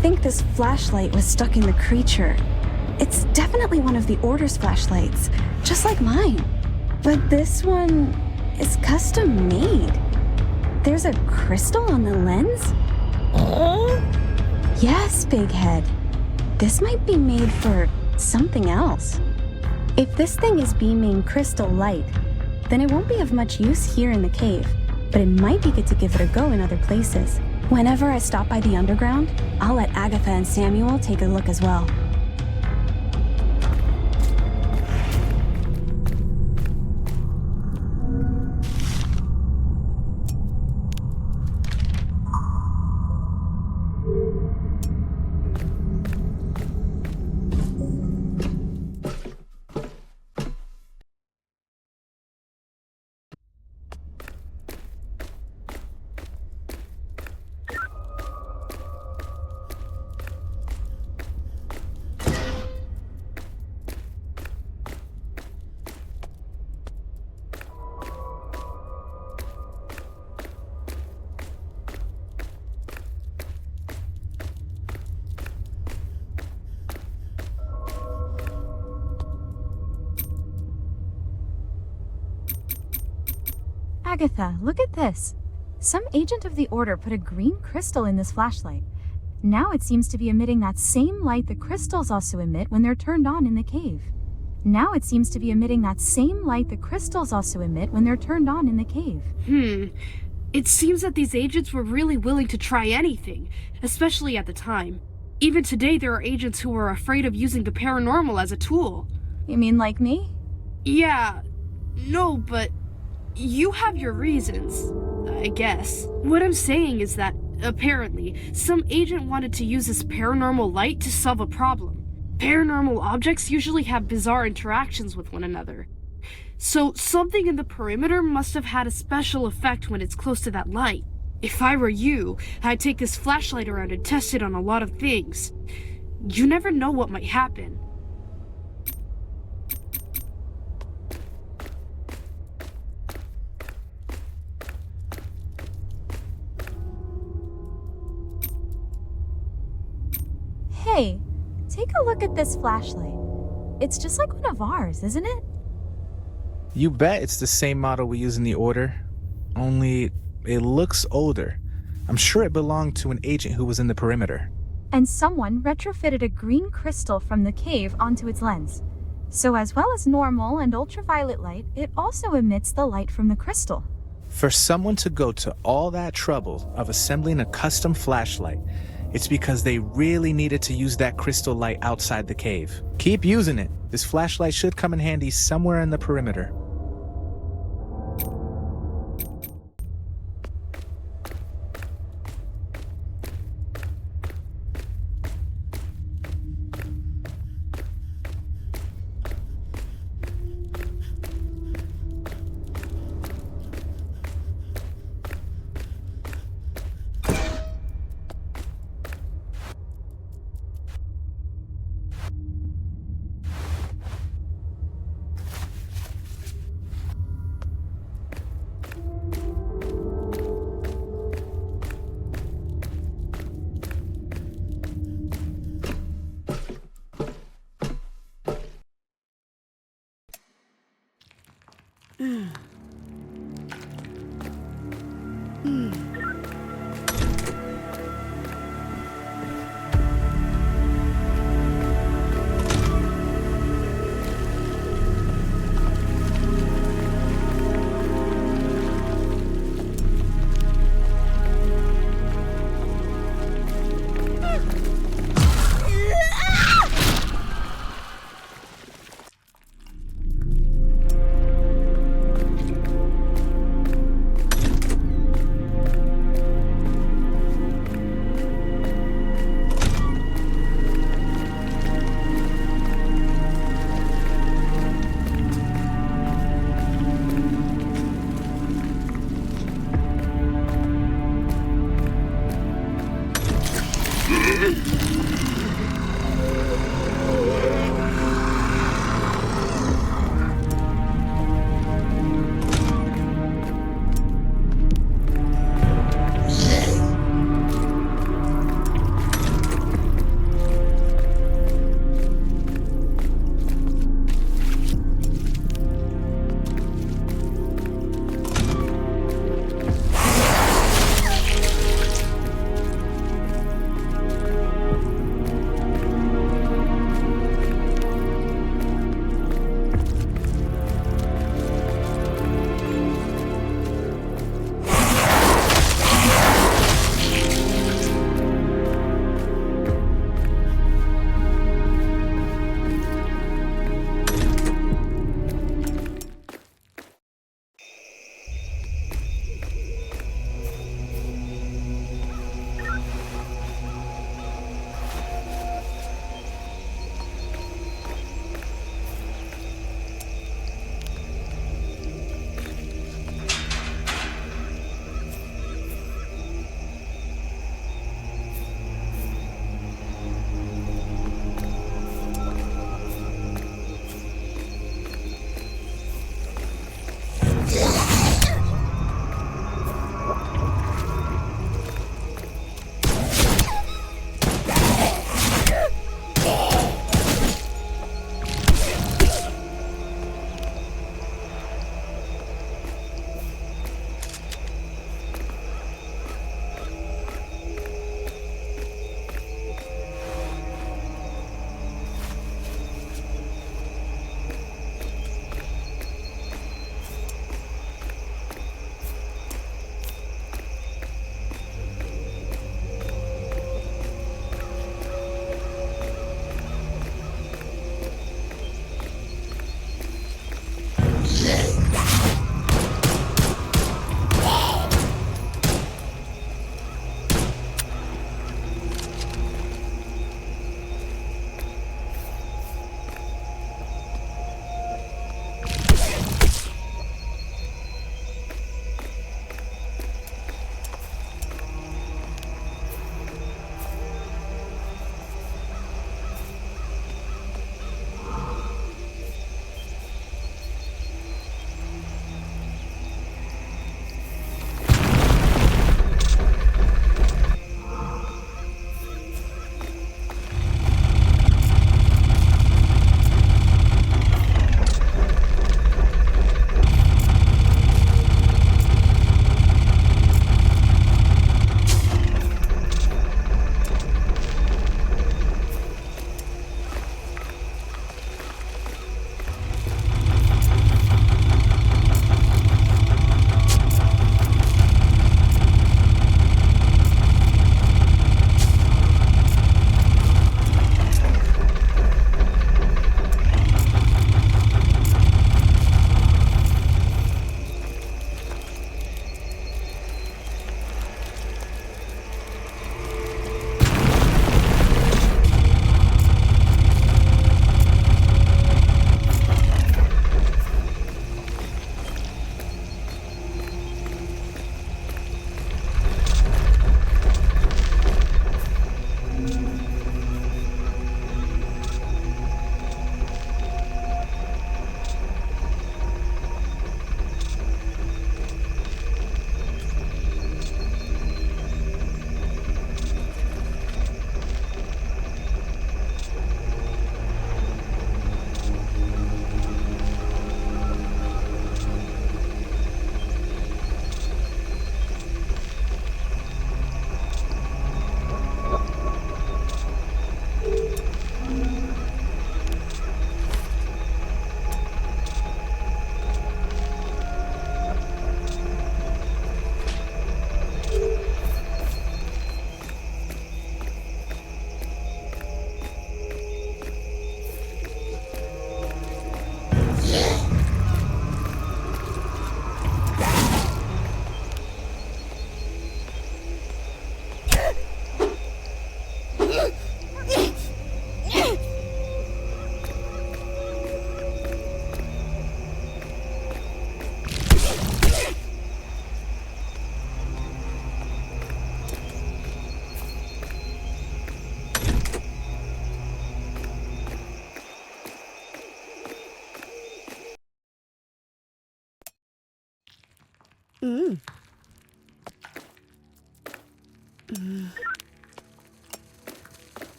think this flashlight was stuck in the creature. It's definitely one of the Order's flashlights, just like mine. But this one is custom made. There's a crystal on the lens? Yes, Big Head. This might be made for something else. If this thing is beaming crystal light, then it won't be of much use here in the cave, but it might be good to give it a go in other places. Whenever I stop by the underground, I'll let Agatha and Samuel take a look as well. Agatha, look at this. Some agent of the Order put a green crystal in this flashlight. Now it seems to be emitting that same light the crystals also emit when they're turned on in the cave. It seems that these agents were really willing to try anything, especially at the time. Even today there are agents who are afraid of using the paranormal as a tool. You mean like me? Yeah, no, but you have your reasons, I guess. What I'm saying is that, apparently, some agent wanted to use this paranormal light to solve a problem. Paranormal objects usually have bizarre interactions with one another. So something in the perimeter must have had a special effect when it's close to that light. If I were you, I'd take this flashlight around and test it on a lot of things. You never know what might happen. Hey, take a look at this flashlight. It's just like one of ours, isn't it? You bet it's the same model we use in the Order, only it looks older. I'm sure it belonged to an agent who was in the perimeter. And someone retrofitted a green crystal from the cave onto its lens. So as well as normal and ultraviolet light, it also emits the light from the crystal. For someone to go to all that trouble of assembling a custom flashlight, it's because they really needed to use that crystal light outside the cave. Keep using it. This flashlight should come in handy somewhere in the perimeter.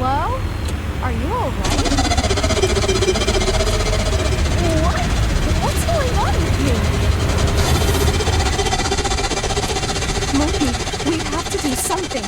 Hello? Are you alright? What? What's going on with you? Monkey, we have to do something.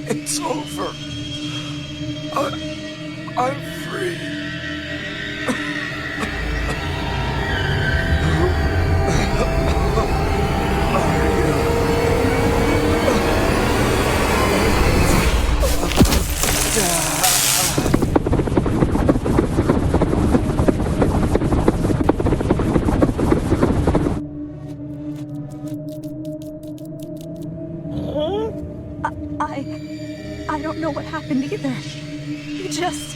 It's over. I'm free. I don't know what happened either. He just...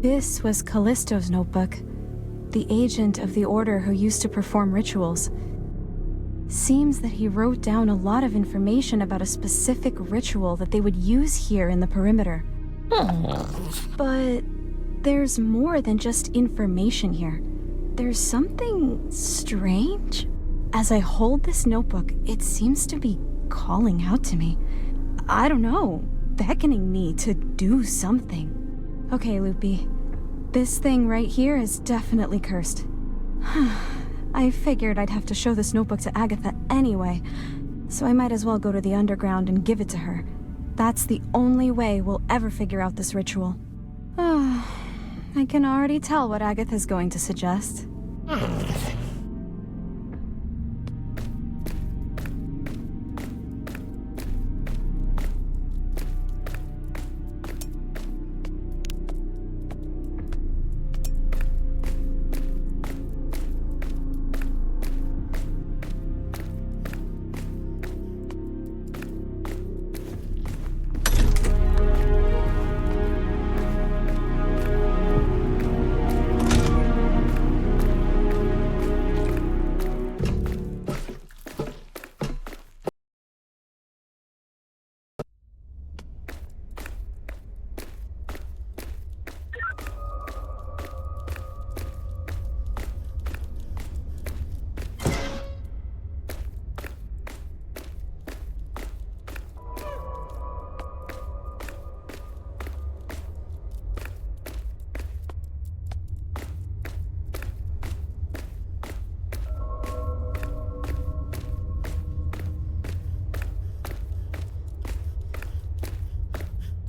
This was Callisto's notebook, the agent of the Order who used to perform rituals. Seems that he wrote down a lot of information about a specific ritual that they would use here in the perimeter. But there's more than just information here. There's something strange. As I hold this notebook, it seems to be calling out to me. I don't know, beckoning me to do something. Okay, Loopy. This thing right here is definitely cursed. I figured I'd have to show this notebook to Agatha anyway, so I might as well go to the underground and give it to her. That's the only way we'll ever figure out this ritual. I can already tell what Agatha's going to suggest.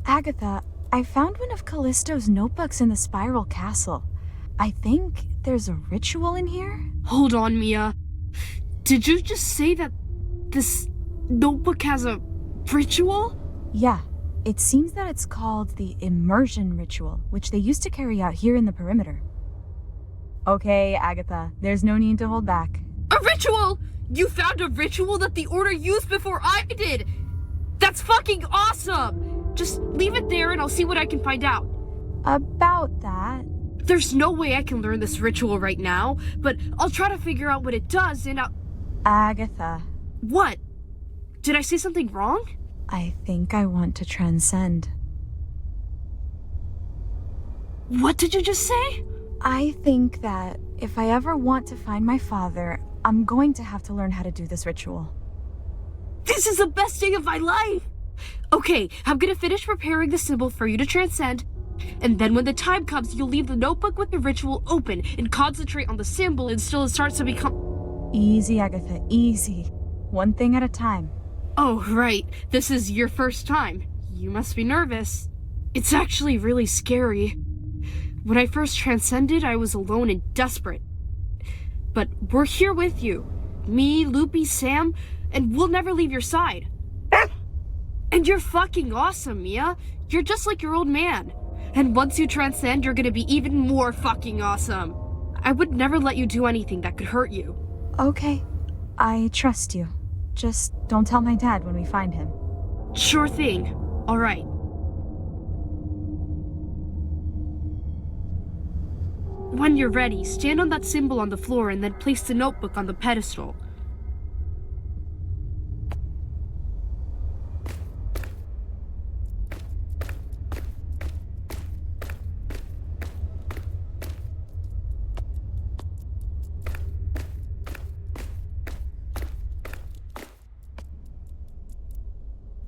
Agatha, I found one of Callisto's notebooks in the Spiral Castle. I think there's a ritual in here? Hold on, Mia. Did you just say that this notebook has a ritual? Yeah, it seems that it's called the immersion ritual, which they used to carry out here in the perimeter. Okay, Agatha, there's no need to hold back. A ritual! You found a ritual that the Order used before I did! That's fucking awesome! Just leave it there and I'll see what I can find out. About that? There's no way I can learn this ritual right now, but I'll try to figure out what it does and Agatha. What? Did I say something wrong? I think I want to transcend. What did you just say? I think that if I ever want to find my father, I'm going to have to learn how to do this ritual. This is the best day of my life! Okay, I'm gonna finish preparing the symbol for you to transcend, and then when the time comes, you'll leave the notebook with the ritual open and concentrate on the symbol until it starts to become... Easy, Agatha, easy. One thing at a time. Oh, right. This is your first time. You must be nervous. It's actually really scary. When I first transcended, I was alone and desperate. But we're here with you. Me, Loopy, Sam, and we'll never leave your side. And you're fucking awesome, Mia. You're just like your old man. And once you transcend, you're gonna be even more fucking awesome. I would never let you do anything that could hurt you. Okay. I trust you. Just don't tell my dad when we find him. Sure thing. All right. When you're ready, stand on that symbol on the floor and then place the notebook on the pedestal.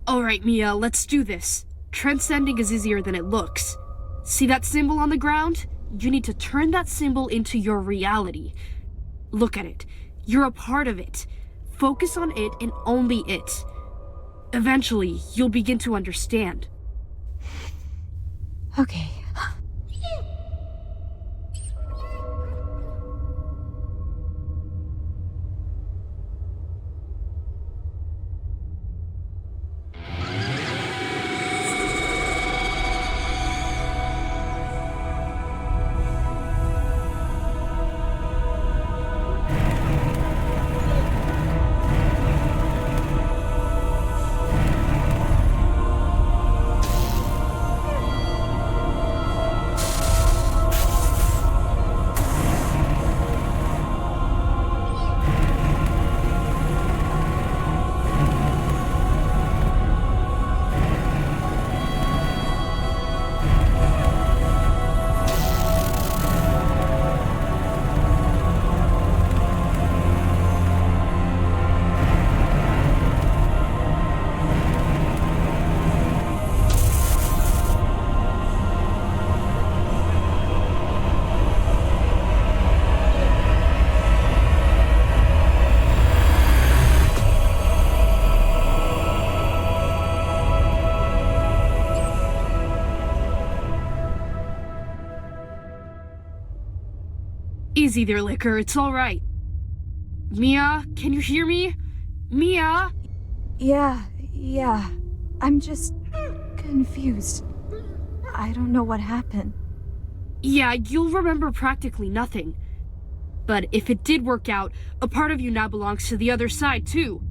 Alright, Mia, let's do this. Transcending is easier than it looks. See that symbol on the ground? You need to turn that symbol into your reality. Look at it. You're a part of it. Focus on it and only it. Eventually, you'll begin to understand. Okay. Easy there, Liquor. It's alright. Mia, can you hear me? Mia? Yeah. I'm just confused. I don't know what happened. Yeah, you'll remember practically nothing. But if it did work out, a part of you now belongs to the other side, too.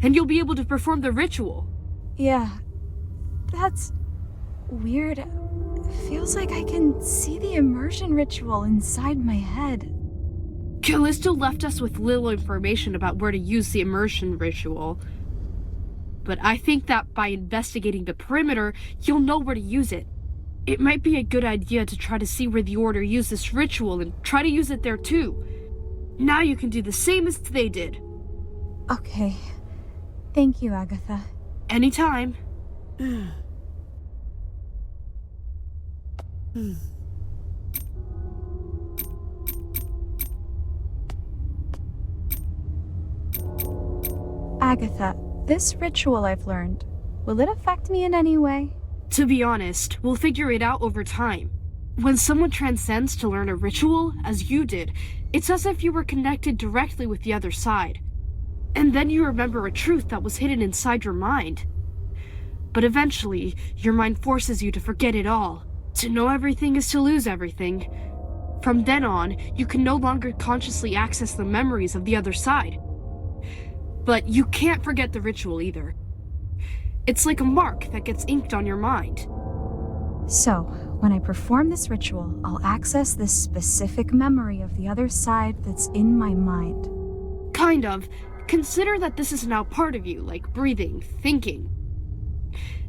And you'll be able to perform the ritual. Yeah. That's weird. Feels like I can see the immersion ritual inside my head. Callisto left us with little information about where to use the immersion ritual. But I think that by investigating the perimeter, you'll know where to use it. It might be a good idea to try to see where the Order used this ritual and try to use it there too. Now you can do the same as they did. Okay. Thank you, Agatha. Anytime. Agatha, this ritual I've learned, will it affect me in any way? To be honest, we'll figure it out over time. When someone transcends to learn a ritual, as you did, it's as if you were connected directly with the other side. And then you remember a truth that was hidden inside your mind. But eventually, your mind forces you to forget it all. To know everything is to lose everything. From then on, you can no longer consciously access the memories of the other side. But you can't forget the ritual either. It's like a mark that gets inked on your mind. So, when I perform this ritual, I'll access this specific memory of the other side that's in my mind. Kind of. Consider that this is now part of you, like breathing, thinking.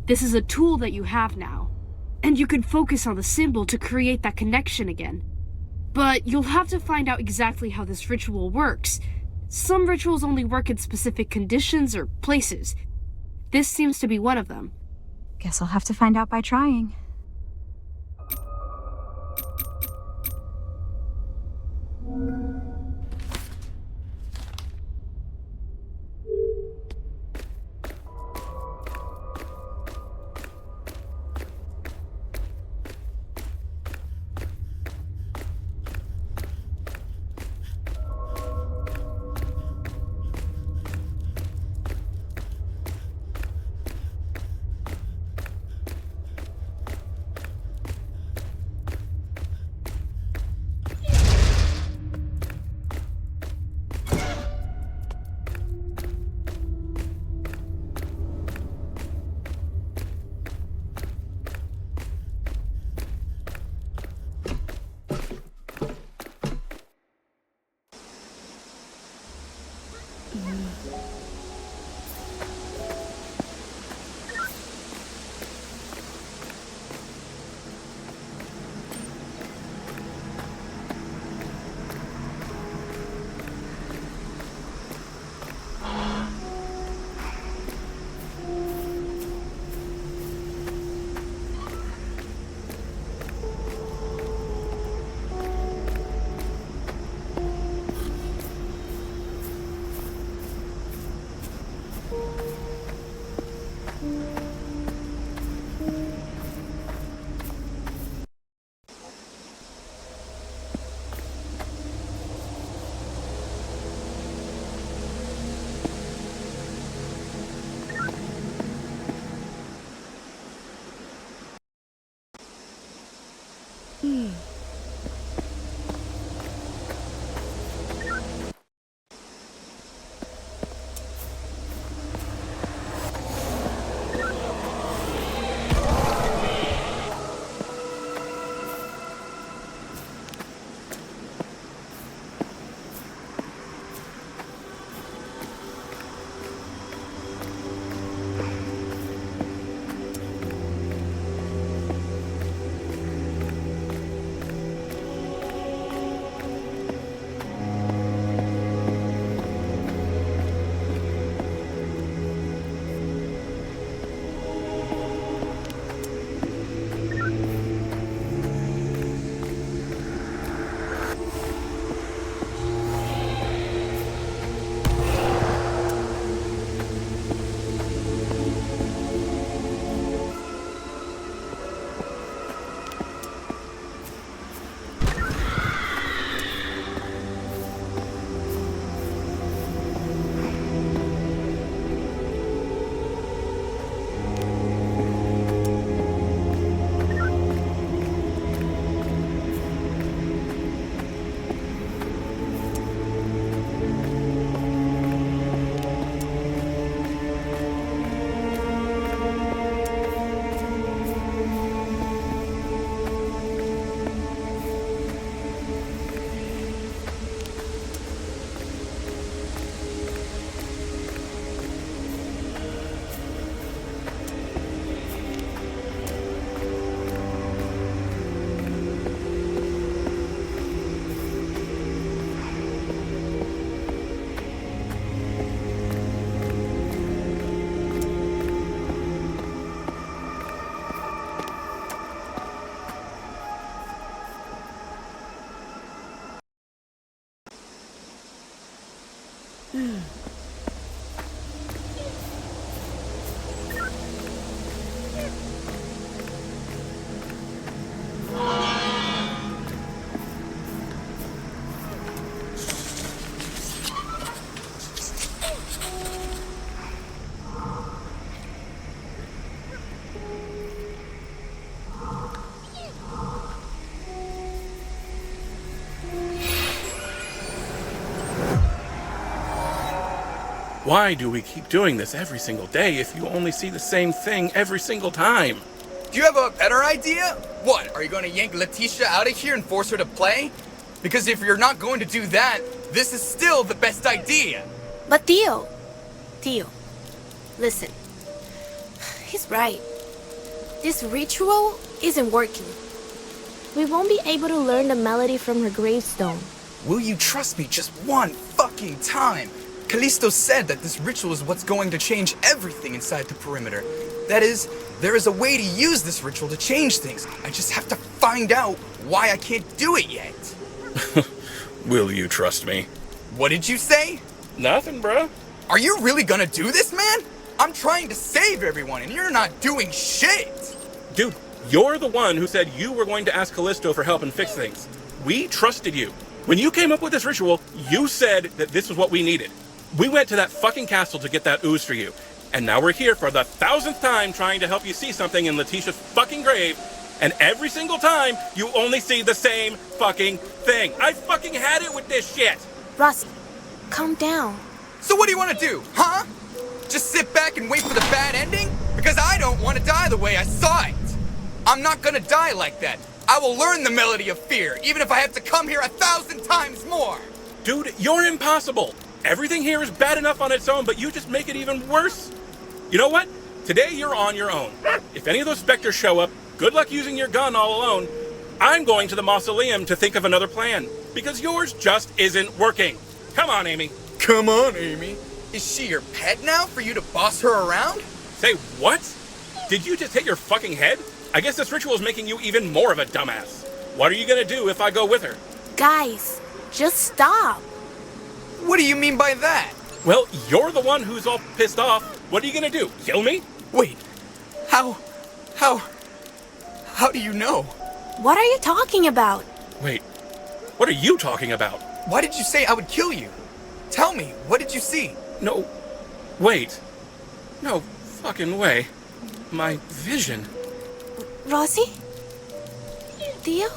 This is a tool that you have now. And you can focus on the symbol to create that connection again. But you'll have to find out exactly how this ritual works. Some rituals only work in specific conditions or places. This seems to be one of them. Guess I'll have to find out by trying. Why do we keep doing this every single day if you only see the same thing every single time? Do you have a better idea? What, are you going to yank Letitia out of here and force her to play? Because if you're not going to do that, this is still the best idea. But Theo, listen. He's right. This ritual isn't working. We won't be able to learn the melody from her gravestone. Will you trust me just one fucking time? Callisto said that this ritual is what's going to change everything inside the perimeter. That is, there is a way to use this ritual to change things. I just have to find out why I can't do it yet. Will you trust me? What did you say? Nothing, bruh. Are you really gonna do this, man? I'm trying to save everyone and you're not doing shit! Dude, you're the one who said you were going to ask Callisto for help and fix things. We trusted you. When you came up with this ritual, you said that this was what we needed. We went to that fucking castle to get that ooze for you. And now we're here for the 1000th time trying to help you see something in Letitia's fucking grave. And every single time, you only see the same fucking thing. I fucking had it with this shit. Rossi, calm down. So what do you want to do, huh? Just sit back and wait for the bad ending? Because I don't want to die the way I saw it. I'm not gonna die like that. I will learn the melody of fear, even if I have to come here 1,000 times more. Dude, you're impossible. Everything here is bad enough on its own, but you just make it even worse. You know what? Today you're on your own. If any of those specters show up, good luck using your gun all alone. I'm going to the mausoleum to think of another plan, because yours just isn't working. Come on, Amy. Come on, Amy. Is she your pet now for you to boss her around? Say what? Did you just hit your fucking head? I guess this ritual is making you even more of a dumbass. What are you gonna do if I go with her? Guys, just stop. What do you mean by that? Well, you're the one who's all pissed off. What are you gonna do? Kill me? Wait, how do you know? What are you talking about? Wait, what are you talking about? Why did you say I would kill you? Tell me, what did you see? No, wait. No fucking way. My vision. Rossi? Theo?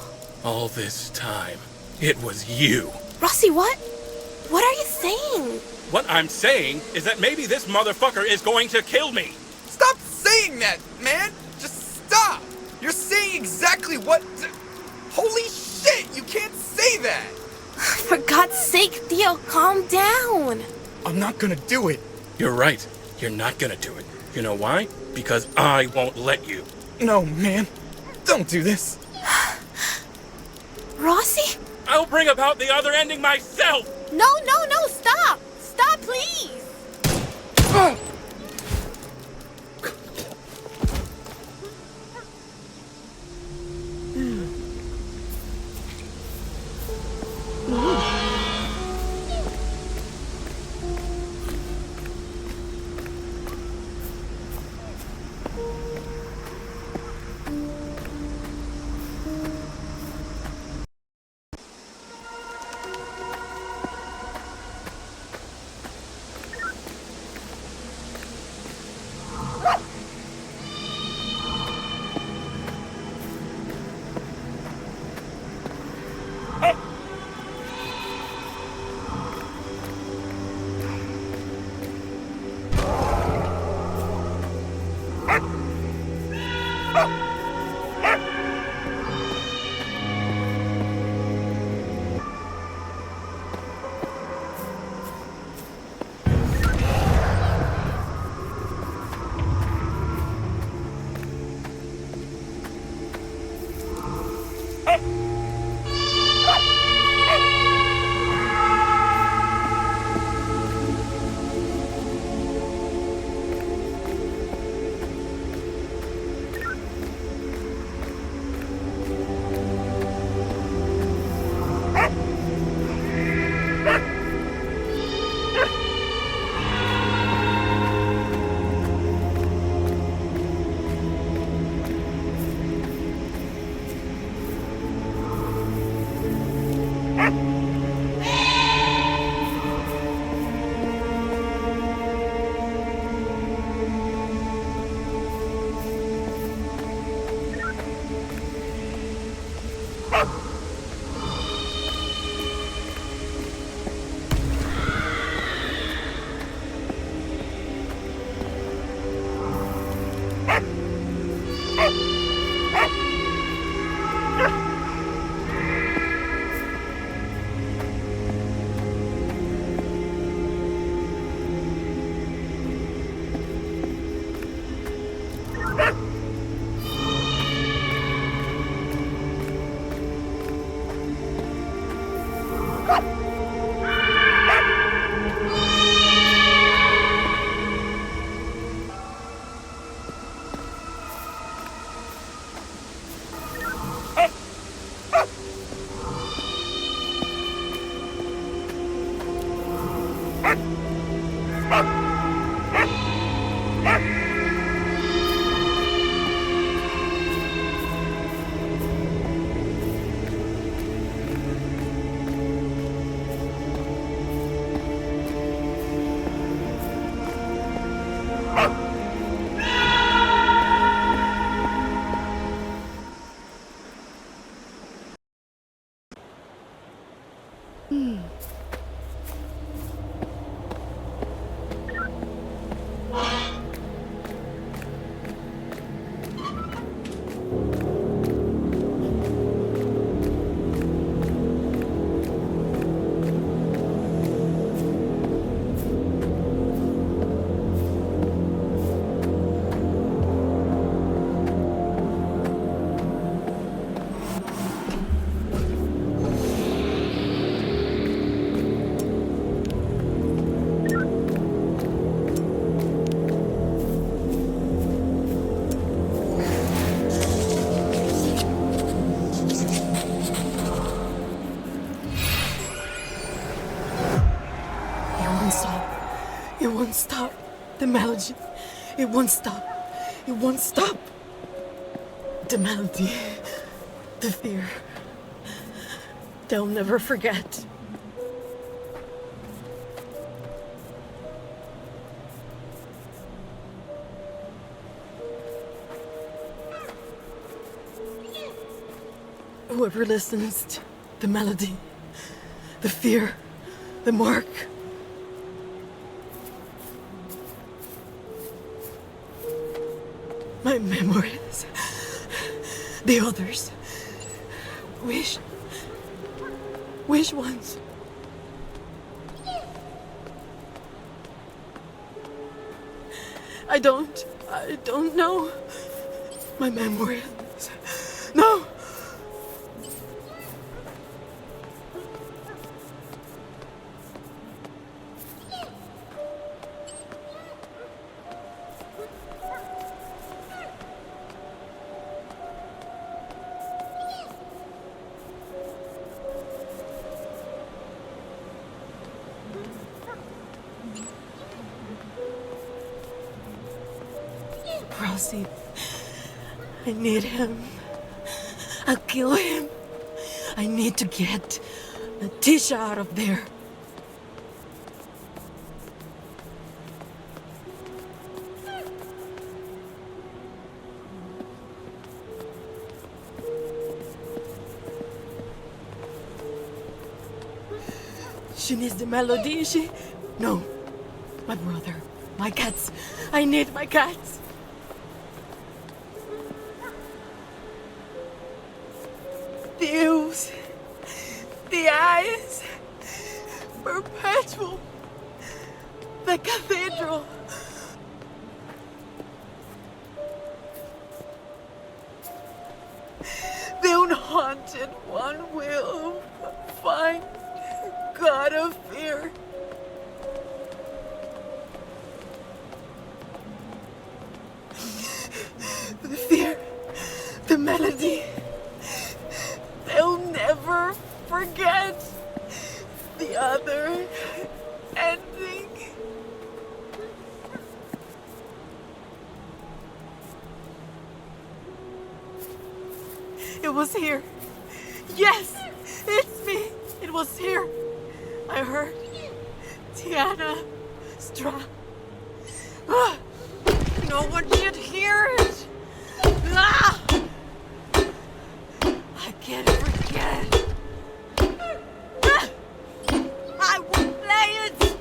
All this time, it was you. Rossi, what? What are you saying? What I'm saying is that maybe this motherfucker is going to kill me. Stop saying that, man! Just stop! You're saying exactly what... Holy shit, you can't say that! For God's sake, Theo, calm down. I'm not gonna do it. You're right. You're not gonna do it. You know why? Because I won't let you. No, man. Don't do this. Rossi? I'll bring about the other ending myself! No, stop! Stop, please! It won't stop. The melody. It won't stop. It won't stop. The melody. The fear. They'll never forget. Whoever listens to the melody, the fear, the mark. My memories. The others. Wish ones. I don't know. My memories. No! Rosie, I need him. I'll kill him. I need to get Tisha out of there. She needs the melody, No. My brother. My cats. I need my cats. The ooze. The eyes. Perpetual. The cathedral. The unhaunted one will find God of fear. The fear, the melody. They'll never forget the other ending. It was here. Yes, it's me. It was here. I heard Tiana Stra. No one did hear it. Ah! I can't forget. I will play it.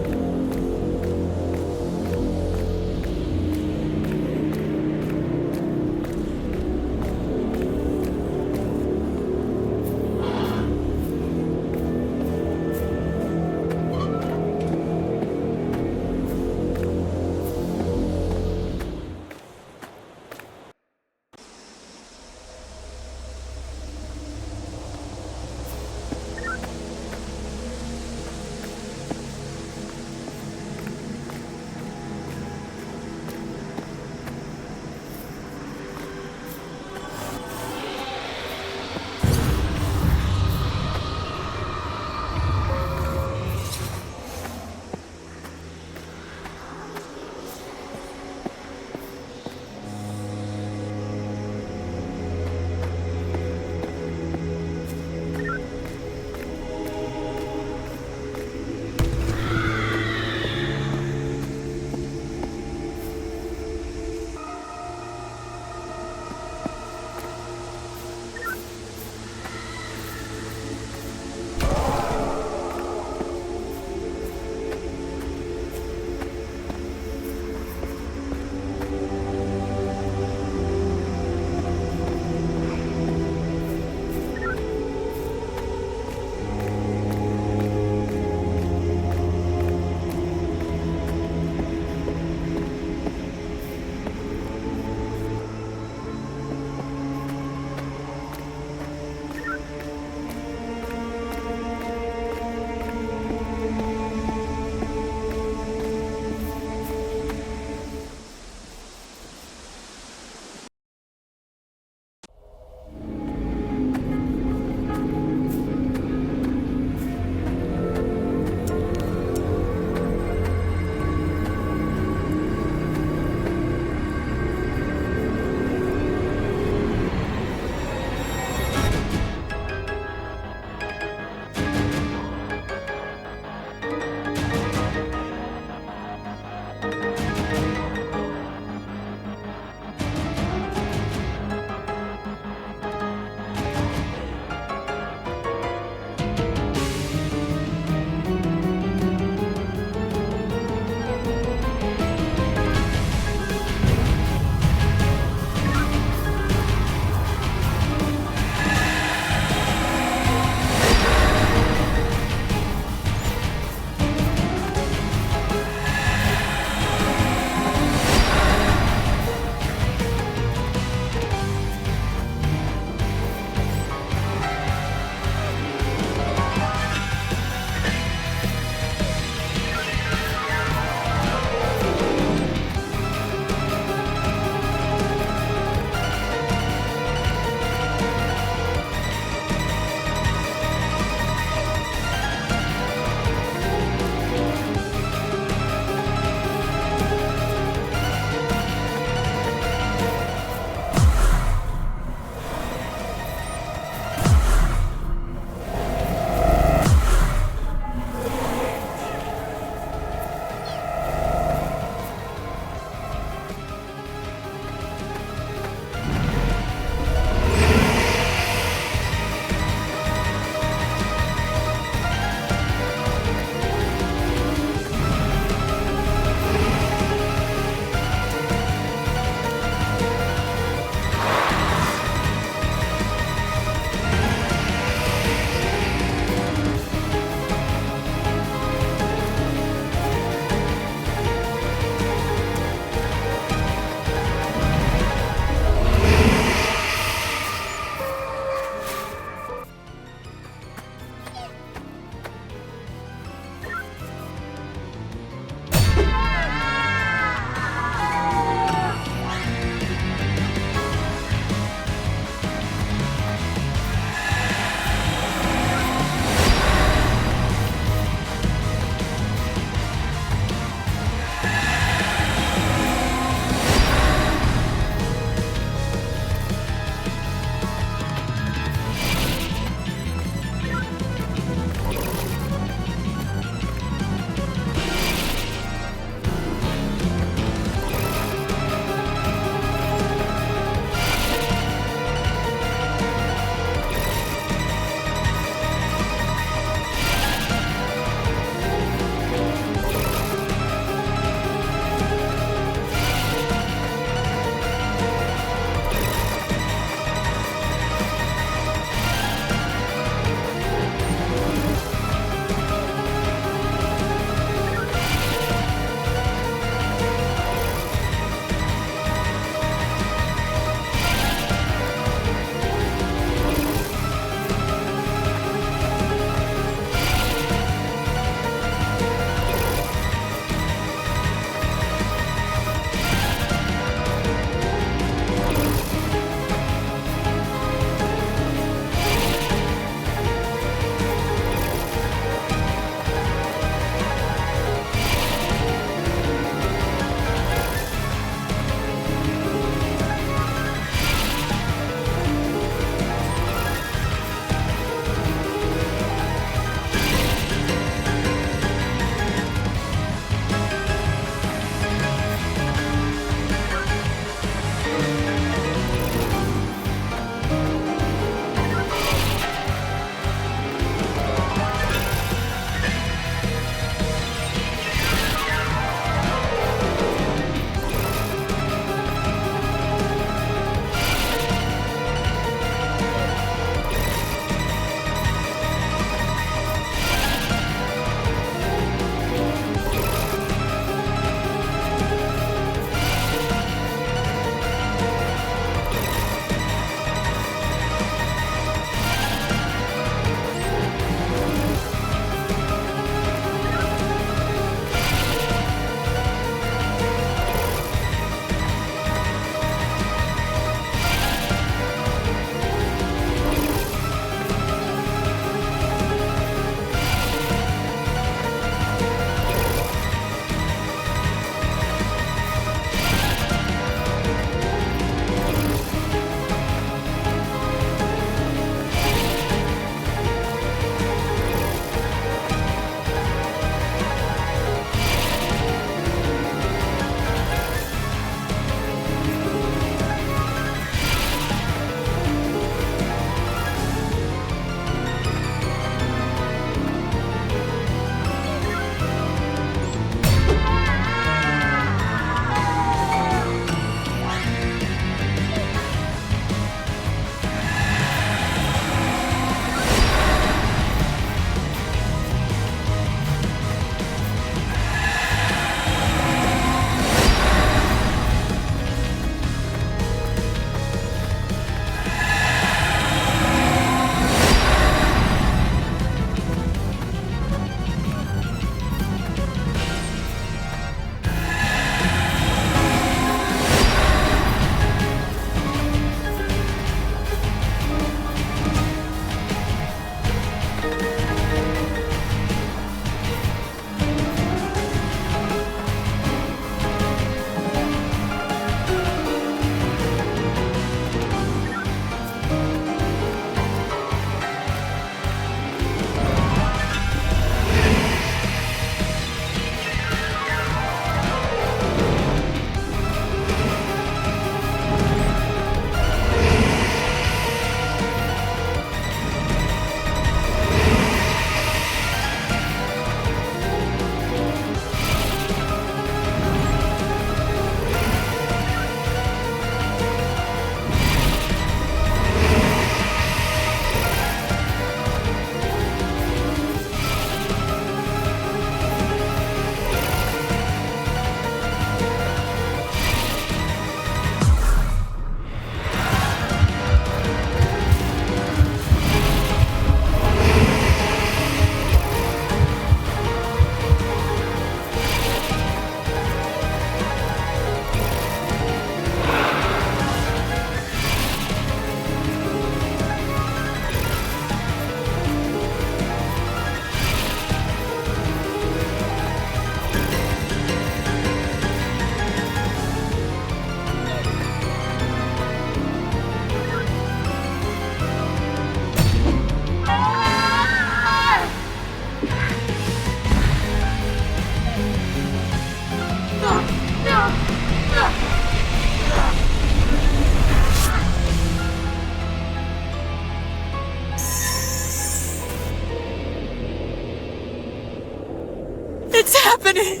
happening.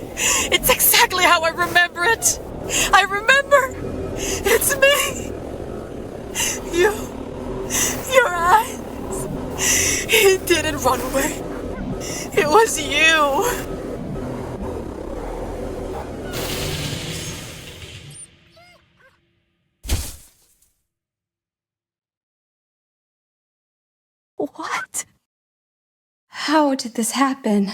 It's exactly how I remember it. I remember. It's me. Your eyes. He didn't run away. It was you. What? How did this happen?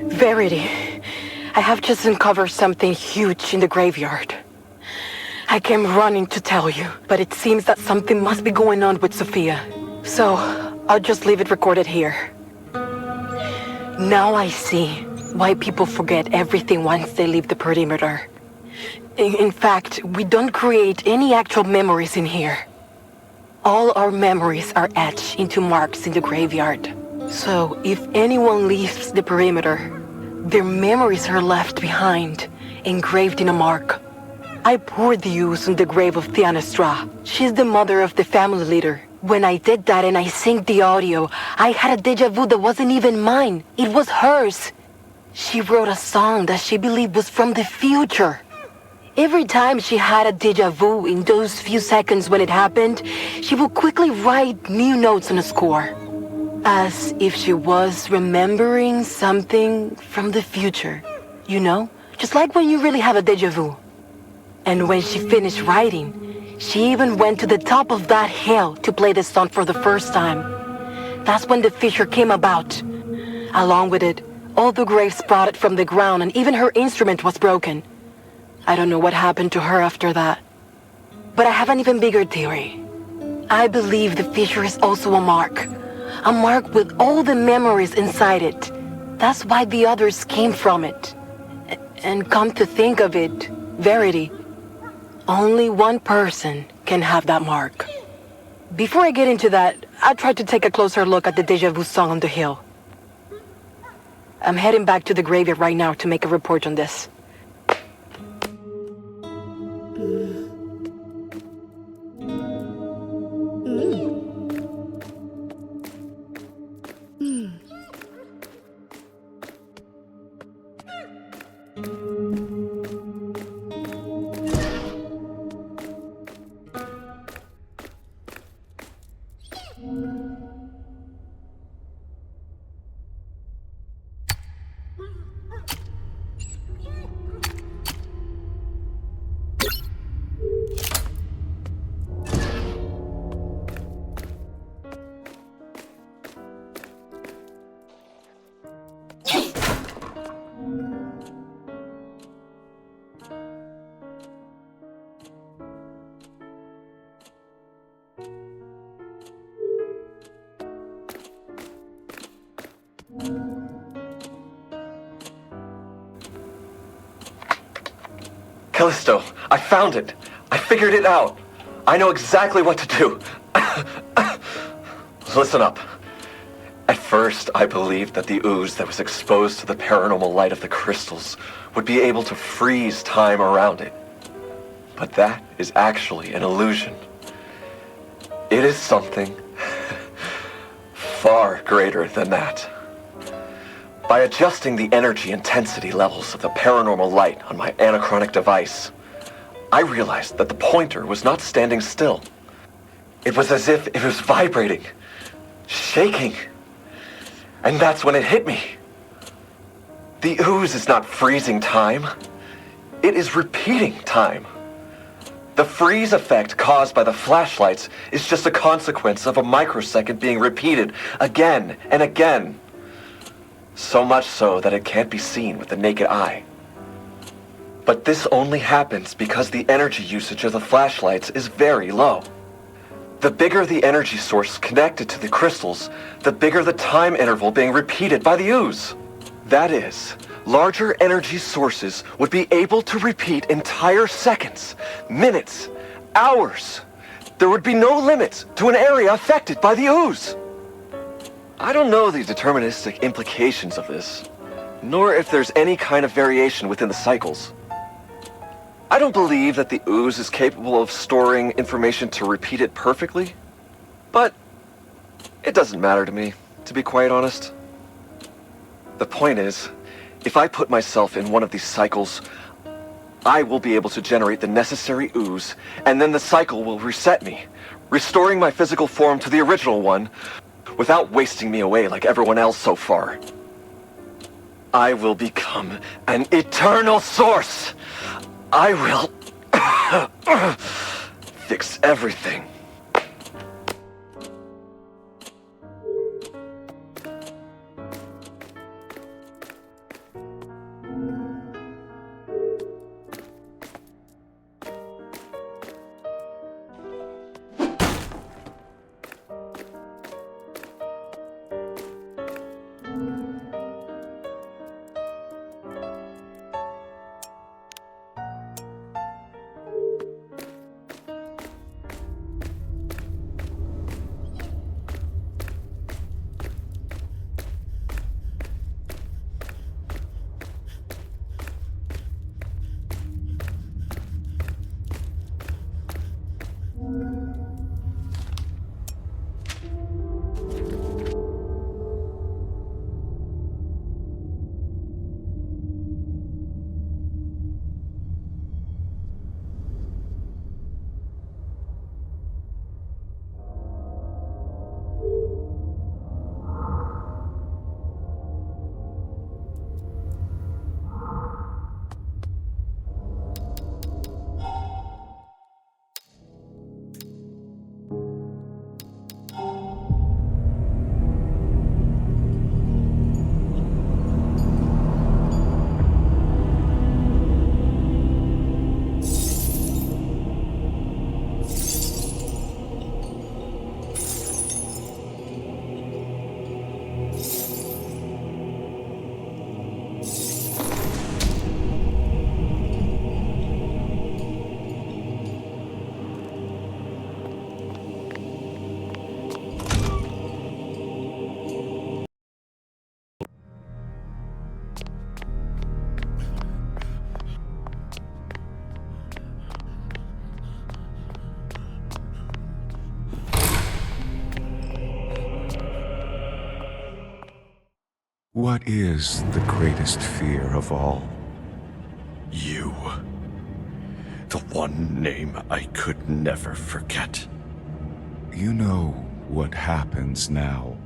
Verity, I have just uncovered something huge in the graveyard. I came running to tell you, but it seems that something must be going on with Sophia. So, I'll just leave it recorded here. Now I see why people forget everything once they leave the perimeter. In fact, we don't create any actual memories in here. All our memories are etched into marks in the graveyard. So, if anyone leaves the perimeter, their memories are left behind, engraved in a mark. I poured the ooze on the grave of Tiana Stra. She's the mother of the family leader. When I did that and I synced the audio, I had a deja vu that wasn't even mine. It was hers. She wrote a song that she believed was from the future. Every time she had a deja vu in those few seconds when it happened, she would quickly write new notes on a score. As if she was remembering something from the future. You know? Just like when you really have a deja vu. And when she finished writing, She even went to the top of that hill to play the song for the first time. That's when the fissure came about. Along with it, all the graves sprouted from the ground and even her instrument was broken. I don't know what happened to her after that. But I have an even bigger theory. I believe the fissure is also a mark. A mark with all the memories inside it. That's why the others came from it. And come to think of it, Verity, only one person can have that mark. Before I get into that, I tried to take a closer look at the Deja Vu song on the hill. I'm heading back to the graveyard right now to make a report on this. Callisto, I found it. I figured it out. I know exactly what to do. Listen up. At first, I believed that the ooze that was exposed to the paranormal light of the crystals would be able to freeze time around it. But that is actually an illusion. It is something far greater than that. By adjusting the energy intensity levels of the paranormal light on my anachronic device, I realized that the pointer was not standing still. It was as if it was vibrating, shaking. And that's when it hit me. The ooze is not freezing time. It is repeating time. The freeze effect caused by the flashlights is just a consequence of a microsecond being repeated again and again. So much so that it can't be seen with the naked eye. But this only happens because the energy usage of the flashlights is very low. The bigger the energy source connected to the crystals, the bigger the time interval being repeated by the ooze. That is, larger energy sources would be able to repeat entire seconds, minutes, hours. There would be no limits to an area affected by the ooze. I don't know the deterministic implications of this, nor if there's any kind of variation within the cycles. I don't believe that the ooze is capable of storing information to repeat it perfectly, but it doesn't matter to me, to be quite honest. The point is, if I put myself in one of these cycles, I will be able to generate the necessary ooze, and then the cycle will reset me, restoring my physical form to the original one, without wasting me away like everyone else so far. I will become an eternal source. I will fix everything. What is the greatest fear of all? You. The one name I could never forget. You know what happens now.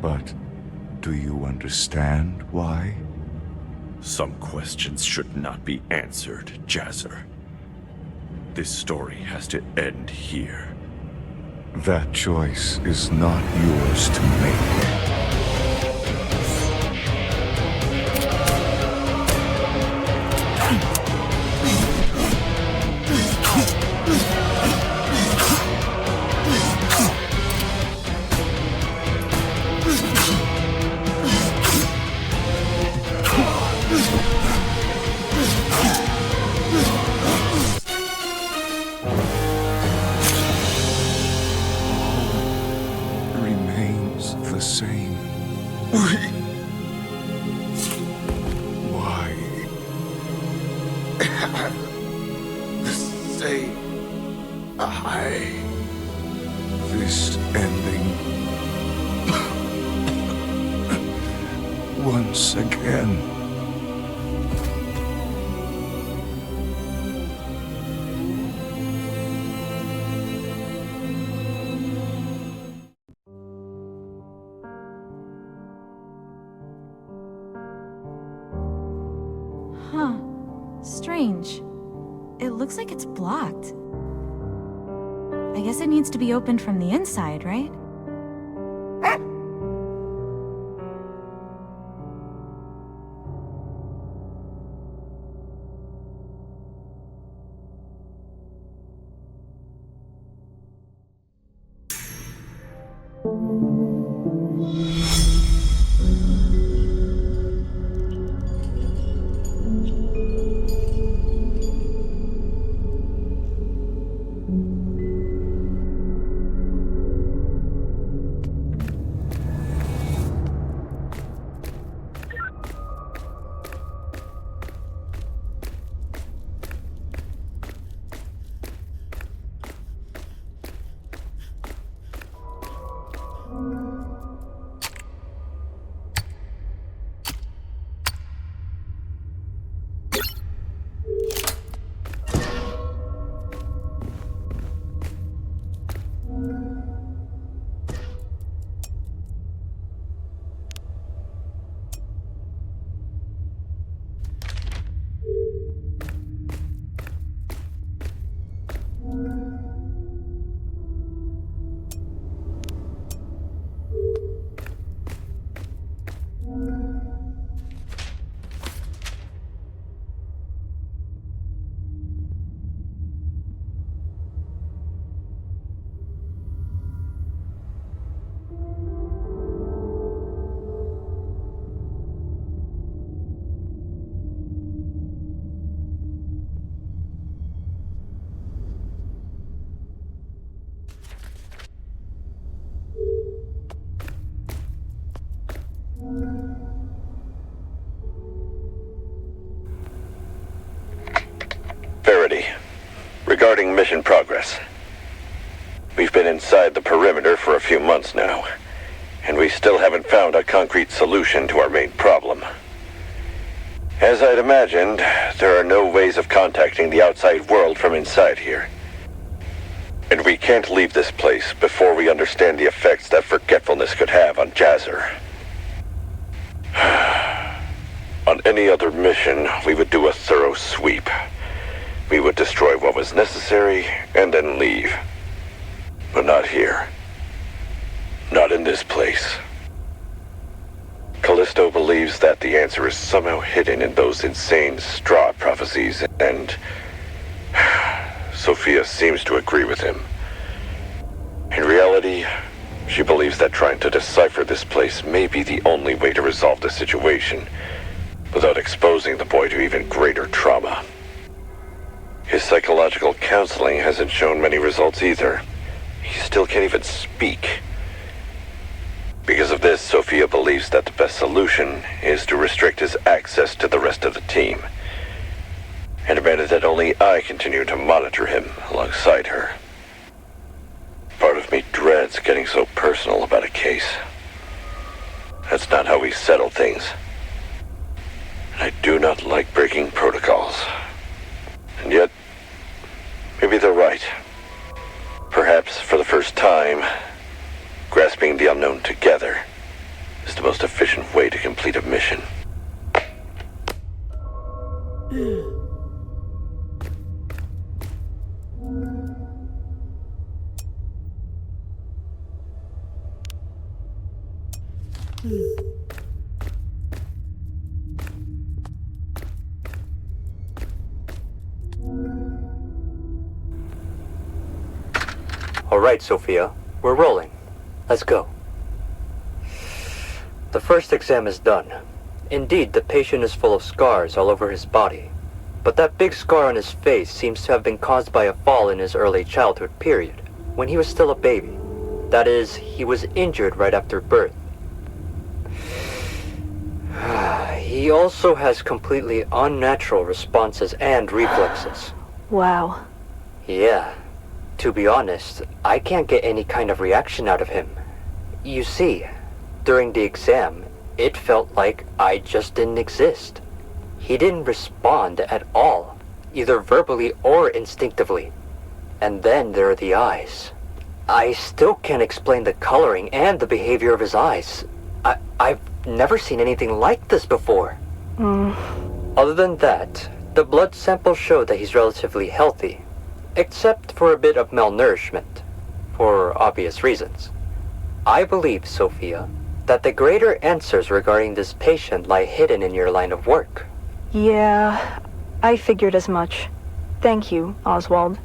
But do you understand why? Some questions should not be answered, Jazzer. This story has to end here. That choice is not yours to make. Remains the same. Why? The same. This ending. Once again. Huh. Strange. It looks like it's blocked. I guess it needs to be opened from the inside, right? Regarding mission progress. We've been inside the perimeter for a few months now, and we still haven't found a concrete solution to our main problem. As I'd imagined, there are no ways of contacting the outside world from inside here. And we can't leave this place before we understand the effects that forgetfulness could have on Jazzer. On any other mission, we would do a thorough sweep. We would destroy what was necessary and then leave. But not here. Not in this place. Callisto believes that the answer is somehow hidden in those insane straw prophecies, and Sophia seems to agree with him. In reality, she believes that trying to decipher this place may be the only way to resolve the situation, without exposing the boy to even greater trauma. His psychological counseling hasn't shown many results either. He still can't even speak. Because of this, Sophia believes that the best solution is to restrict his access to the rest of the team, and demanded that only I continue to monitor him alongside her. Part of me dreads getting so personal about a case, That's not how we settle things. I do not like breaking protocols. And yet, maybe they're right. Perhaps for the first time, grasping the unknown together is the most efficient way to complete a mission. All right, Sophia, we're rolling. Let's go. The first exam is done. Indeed, the patient is full of scars all over his body. But that big scar on his face seems to have been caused by a fall in his early childhood period, when he was still a baby. That is, he was injured right after birth. He also has completely unnatural responses and reflexes. Wow. Yeah. To be honest, I can't get any kind of reaction out of him. You see, during the exam, it felt like I just didn't exist. He didn't respond at all, either verbally or instinctively. And then there are the eyes. I still can't explain the coloring and the behavior of his eyes. I've never seen anything like this before. Other than that, the blood samples show that he's relatively healthy, except for a bit of malnourishment, for obvious reasons. I believe, Sophia, that the greater answers regarding this patient lie hidden in your line of work. Yeah, I figured as much. Thank you, Oswald.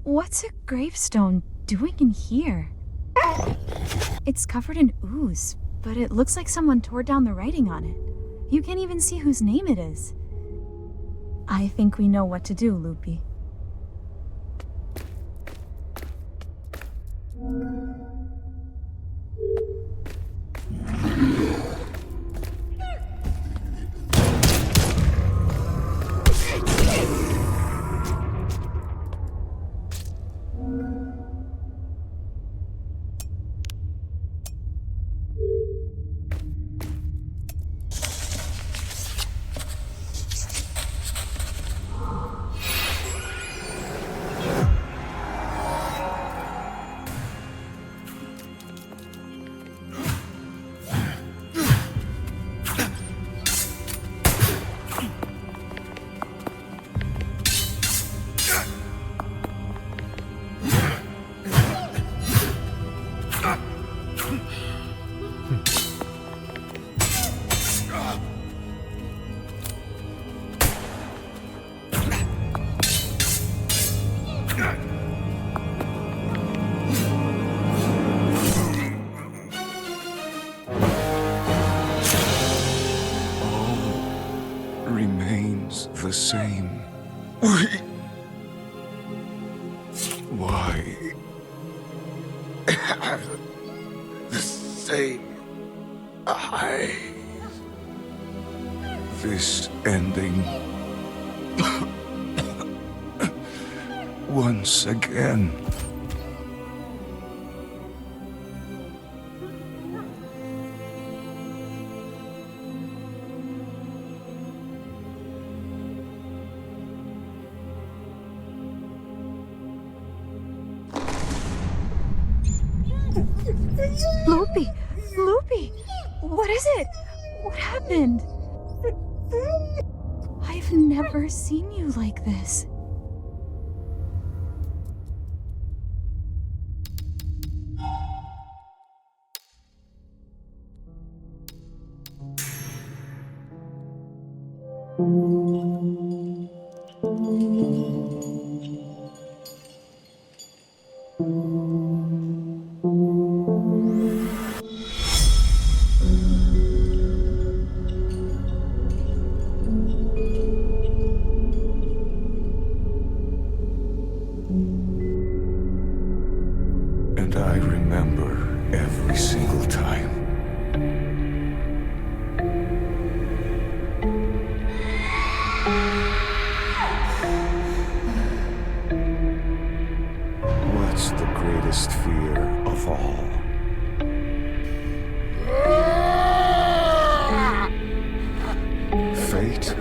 What's a gravestone doing in here? It's covered in ooze, but it looks like someone tore down the writing on it. You can't even see whose name it is. I think we know what to do, Loopy. same. Why have the same eyes? This ending once again. Loopy! Loopy! What is it? What happened? I've never seen you like this. And I remember every single time. What's the greatest fear of all? Fate?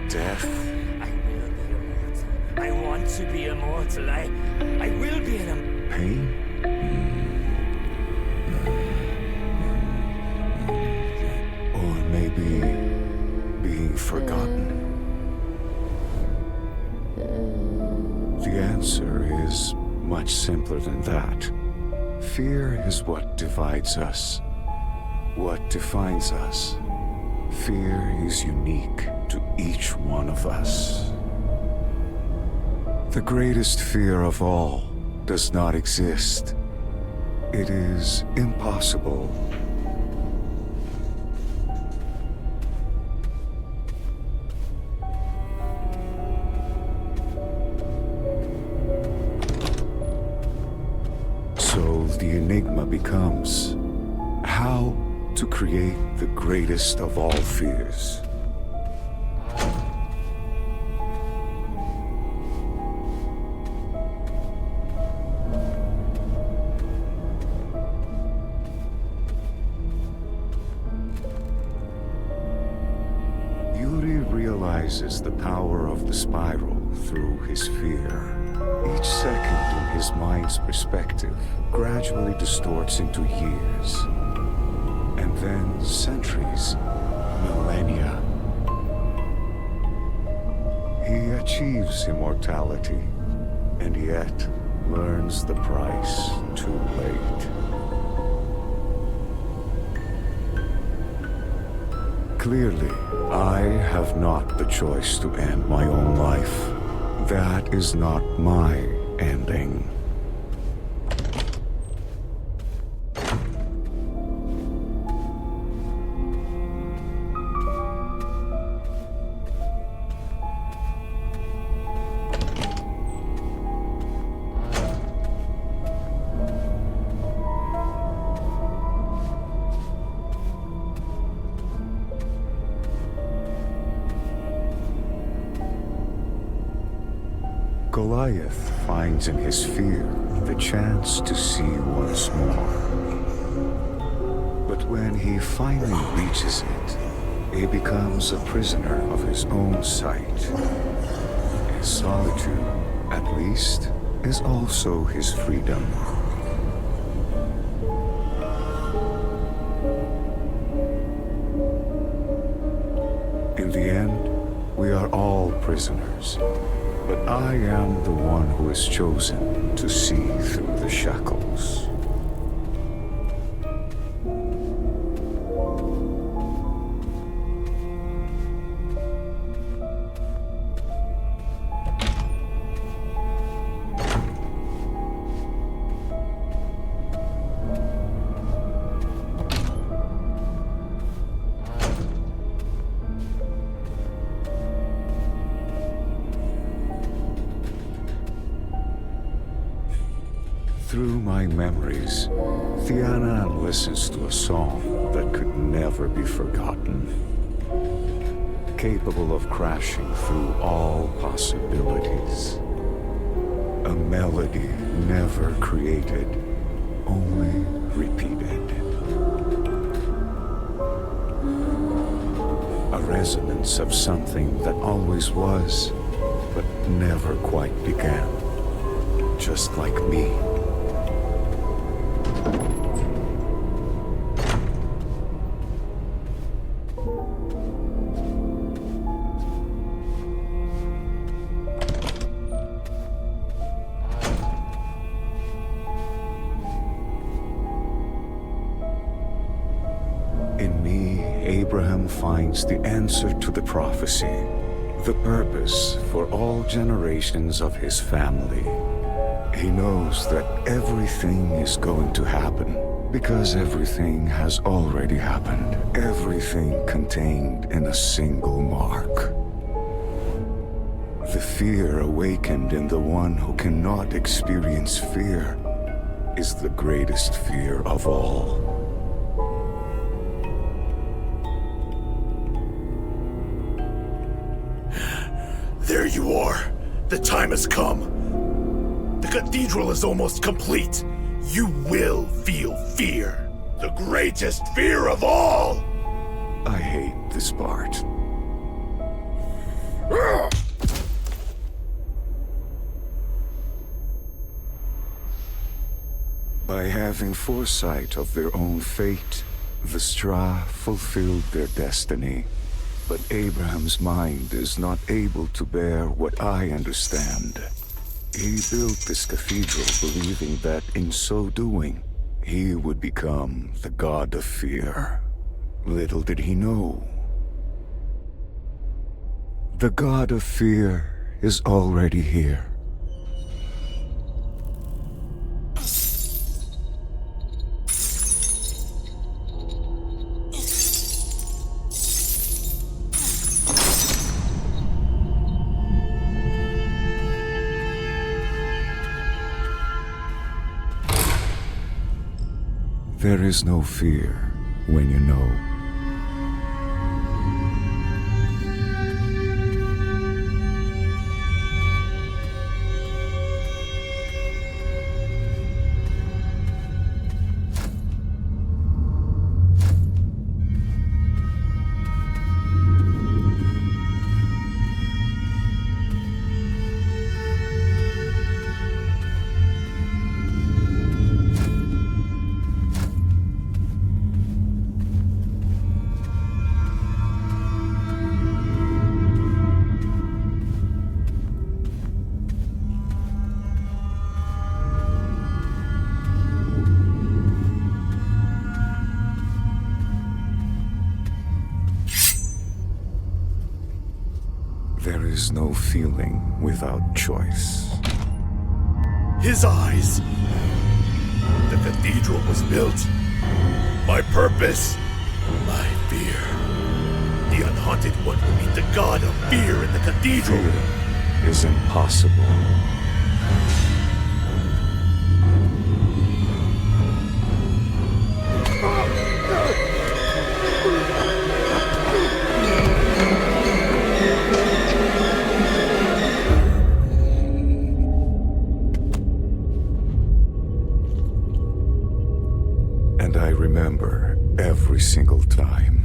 Death? I want to be immortal. I will be an Pain? Or maybe being forgotten? The answer is much simpler than that. Fear is what divides us, what defines us. Fear is unique to each one of us. The greatest fear of all does not exist. It is impossible. So the enigma becomes how to create the greatest of all fears. Realizes the power of the spiral through his fear. Each second in his mind's perspective gradually distorts into years, and then centuries, millennia. He achieves immortality, and yet learns the price too late. Clearly, I have not the choice to end my own life. That is not my ending. Goliath finds in his fear the chance to see once more. But when he finally reaches it, he becomes a prisoner of his own sight. His solitude, at least, is also his freedom. In the end, we are all prisoners. But I am the one who is chosen to see through the shackles. Through my memories, Tiana listens to a song that could never be forgotten. Capable of crashing through all possibilities. A melody never created, only repeated. A resonance of something that always was, but never quite began. Just like me. In me, Abraham finds the answer to the prophecy, the purpose for all generations of his family. He knows that everything is going to happen, because everything has already happened. Everything contained in a single mark. The fear awakened in the one who cannot experience fear is the greatest fear of all. There you are. The time has come. The cathedral is almost complete. You will feel fear. The greatest fear of all! I hate this part. By having foresight of their own fate, the Straw fulfilled their destiny. But Abraham's mind is not able to bear what I understand. He built this cathedral believing that in so doing, he would become the god of fear. Little did he know. The god of fear is already here. There is no fear when you know. There is no feeling without choice. His eyes. The cathedral was built. My purpose. My fear. The unhaunted one will meet the god of fear in the cathedral. Fear is impossible. And I remember every single time.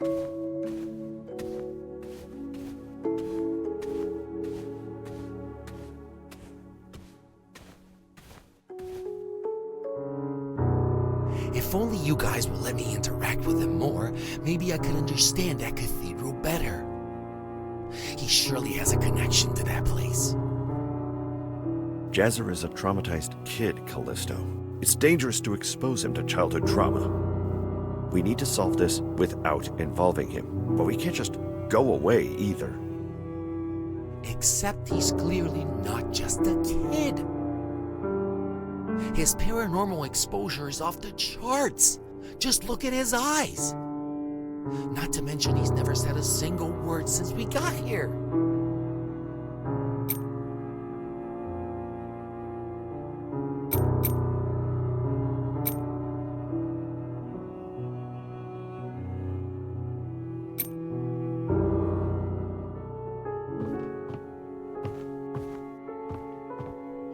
If only you guys will let me interact with him more, maybe I could understand that cathedral better. He surely has a connection to that place. Jazzer is a traumatized kid, Callisto. It's dangerous to expose him to childhood trauma. We need to solve this without involving him, but we can't just go away either. Except he's clearly not just a kid. His paranormal exposure is off the charts. Just look at his eyes. Not to mention he's never said a single word since we got here.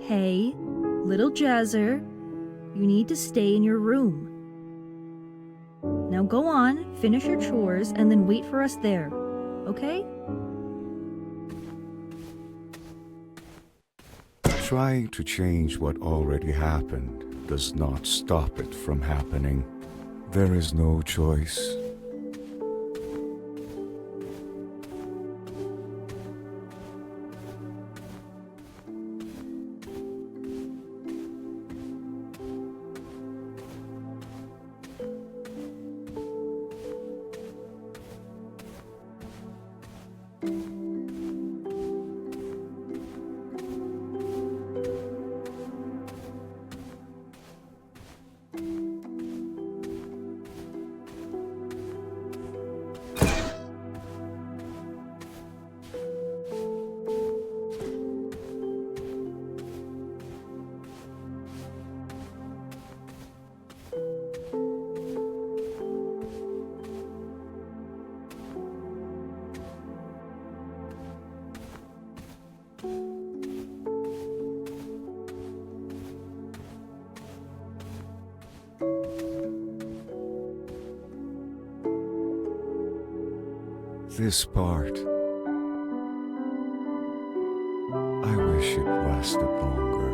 Hey, little Jazzer, you need to stay in your room. Now go on, finish your chores, and then wait for us there, okay? Trying to change what already happened does not stop it from happening. There is no choice. This part, I wish it lasted longer.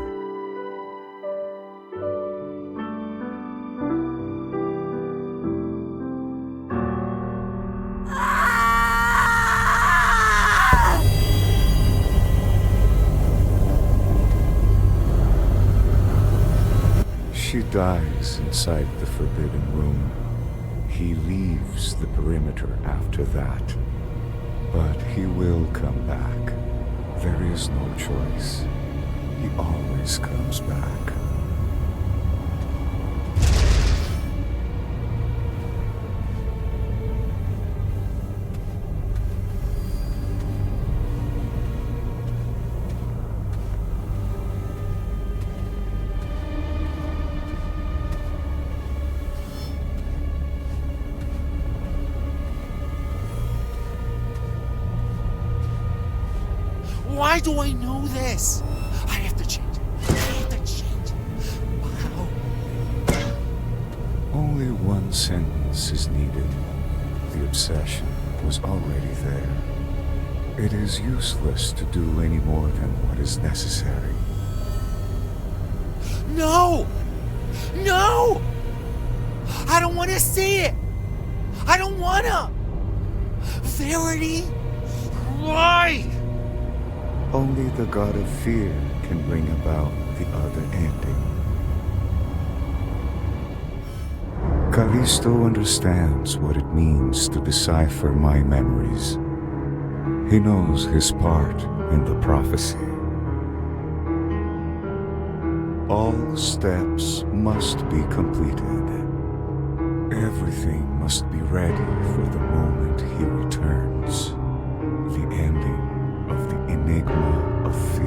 She dies inside the forbidden room. He leaves the perimeter after that. But he will come back. There is no choice. He always comes back. Why do I know this? I have to change. I have to change. How? Only one sentence is needed. The obsession was already there. It is useless to do any more than what is necessary. No! No! I don't want to see it! I don't want to! Verity? Why? Only the god of fear can bring about the other ending. Callisto understands what it means to decipher my memories. He knows his part in the prophecy. All steps must be completed. Everything must be ready for the moment he returns. The ending of the Enigma of Fear.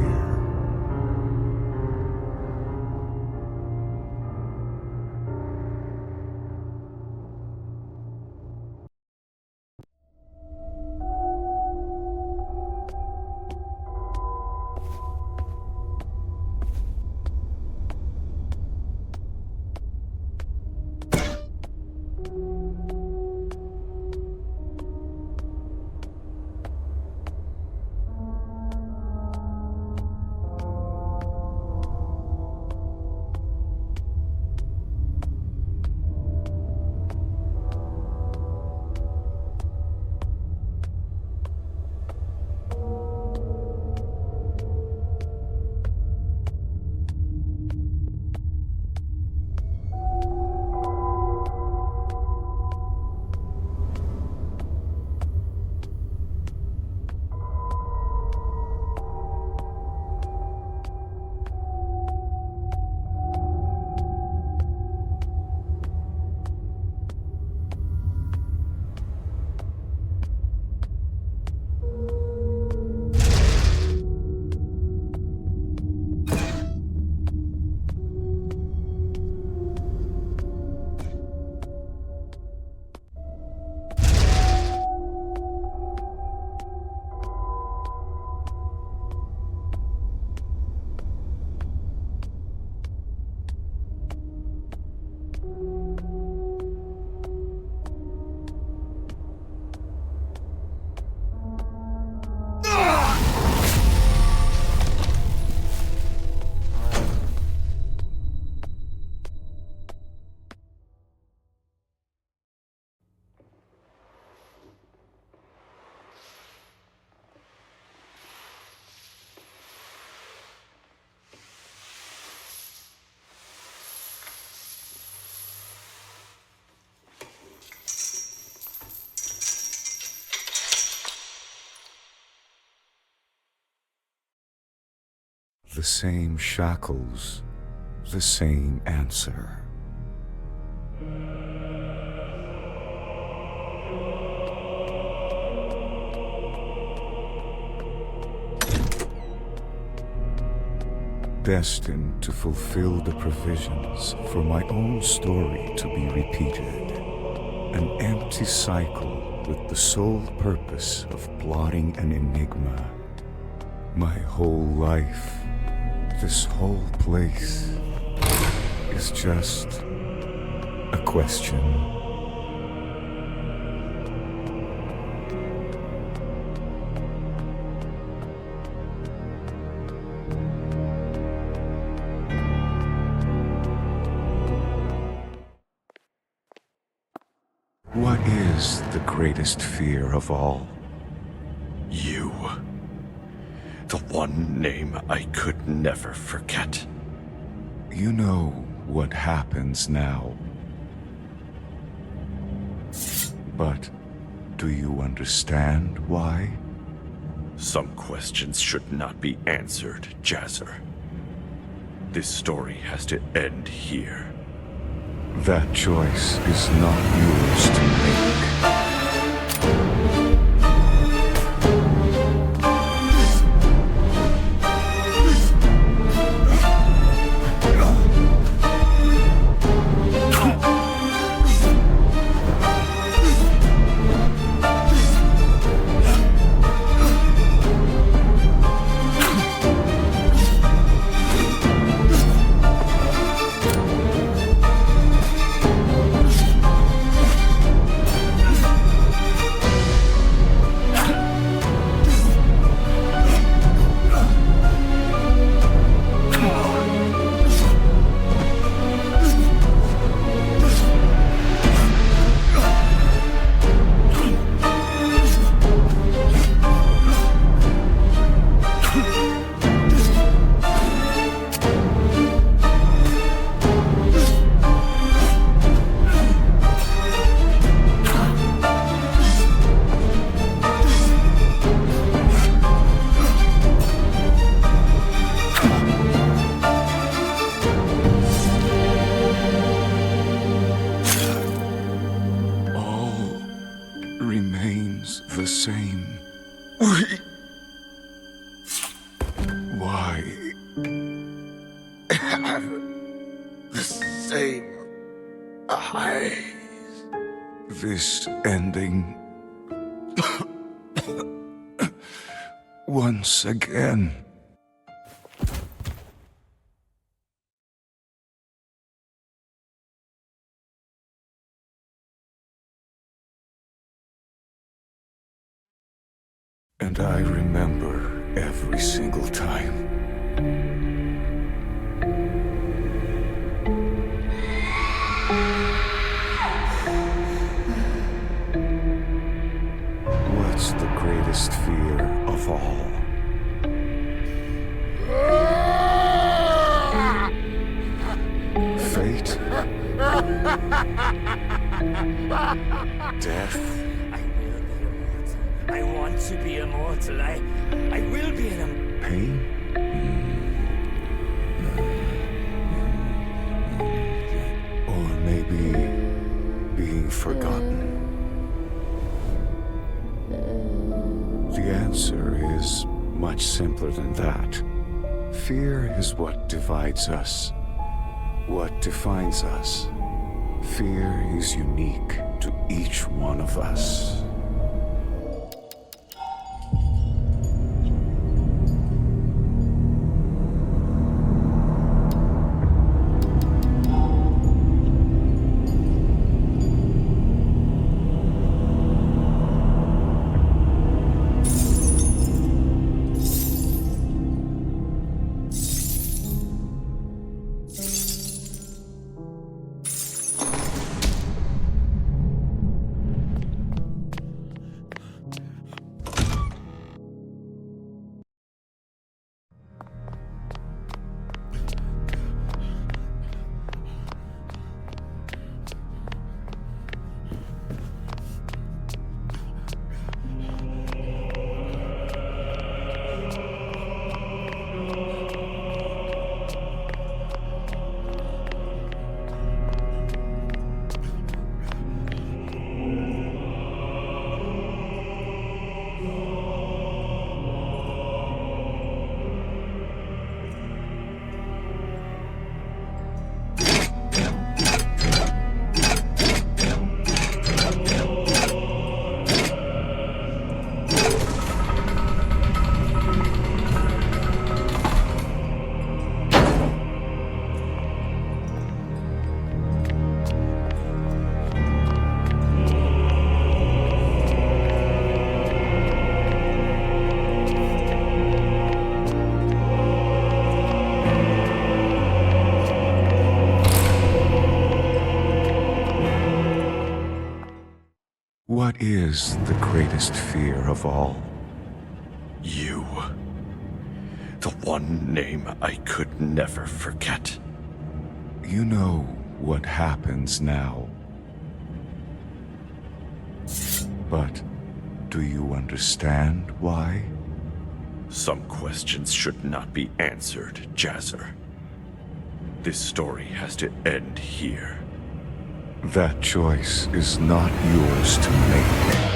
the same shackles, the same answer. Destined to fulfill the provisions for my own story to be repeated. An empty cycle with the sole purpose of plotting an enigma. My whole life, this whole place, is just a question. What is the greatest fear of all? You. The one name I could never forget. You know what happens now. But do you understand why? Some questions should not be answered, Jazzer. This story has to end here. That choice is not yours to make. The same. Why? Have the same eyes. This ending. Once again. And I remember every single time. What's the greatest fear of all? Fate? Death? I want to be immortal. I will be an Pain? Or maybe being forgotten. The answer is much simpler than that. Fear is what divides us, what defines us. Fear is unique to each one of us. What is the greatest fear of all? You. The one name I could never forget. You know what happens now. But do you understand why? Some questions should not be answered, Jazzer. This story has to end here. That choice is not yours to make.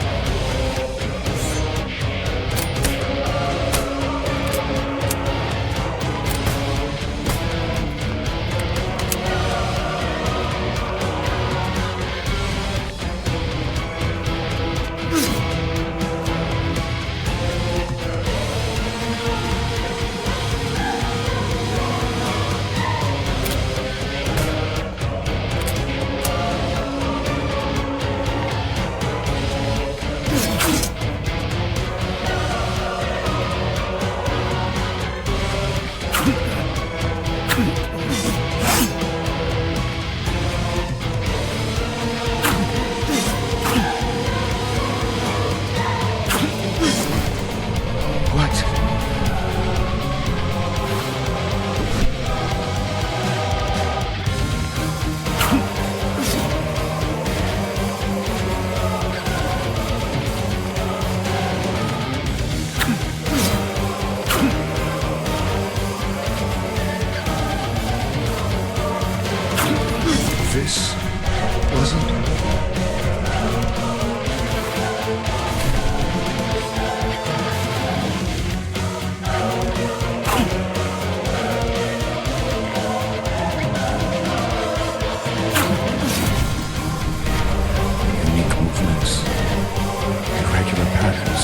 This wasn't... Unique movements, irregular patterns.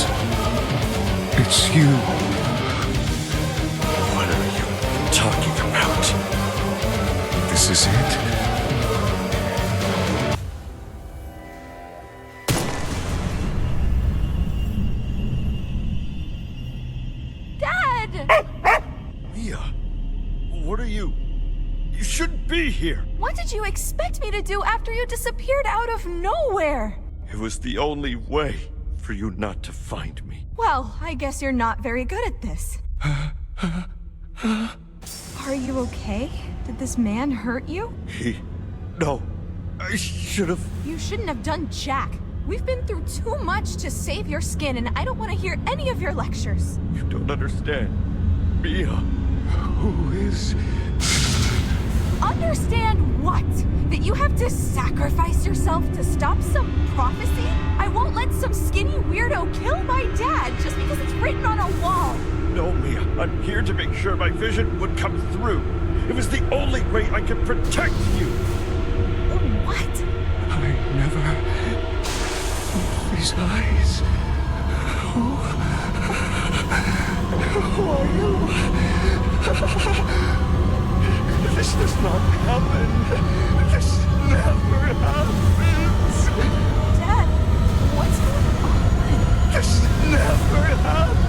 It's you. What are you talking about? This is it. Mia, what are you? You shouldn't be here. What did you expect me to do after you disappeared out of nowhere? It was the only way for you not to find me. Well, I guess you're not very good at this. Are you okay? Did this man hurt you? No, I should have... You shouldn't have done jack. We've been through too much to save your skin, and I don't want to hear any of your lectures. You don't understand. Mia, who is... Understand what? That you have to sacrifice yourself to stop some prophecy? I won't let some skinny weirdo kill my dad just because it's written on a wall. No, Mia, I'm here to make sure my vision would come through. It was the only way I could protect you. What? I never... These eyes... Who are you? This does not happen. This never happens. Dad, what's going on? This never happens.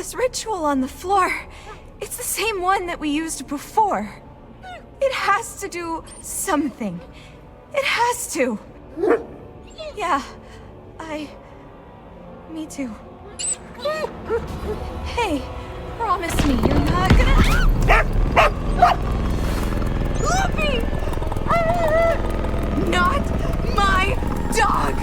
this ritual on the floor. It's the same one that we used before. It has to do something. It has to. Yeah, me too. Hey, promise me you're not gonna... Loopy! Not my dog!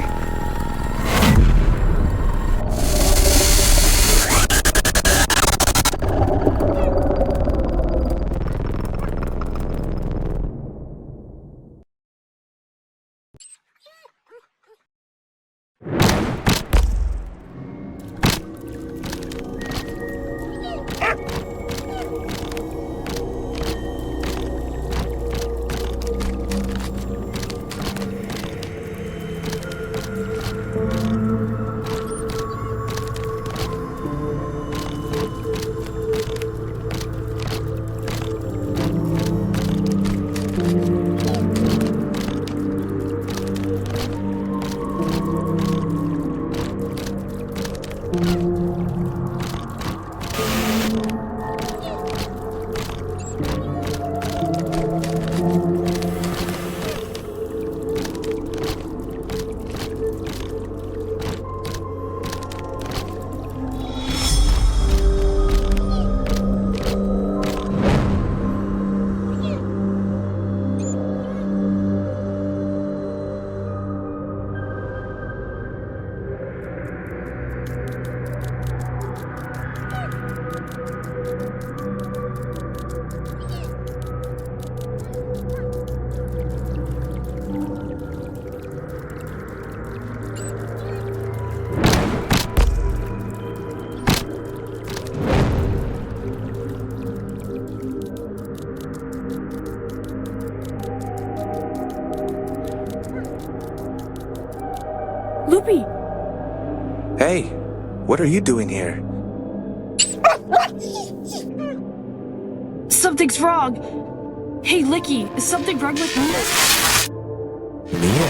Loopy! Hey, what are you doing here? Something's wrong! Hey, Licky, is something wrong with me? Mia?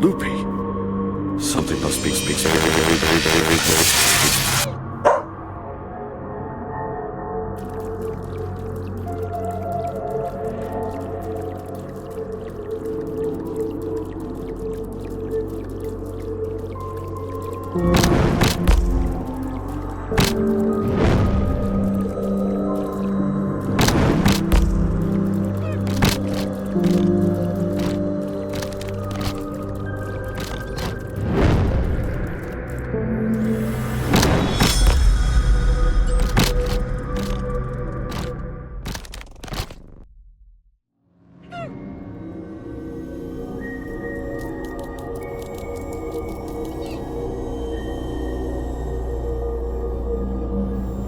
Loopy. Something must be speaks very.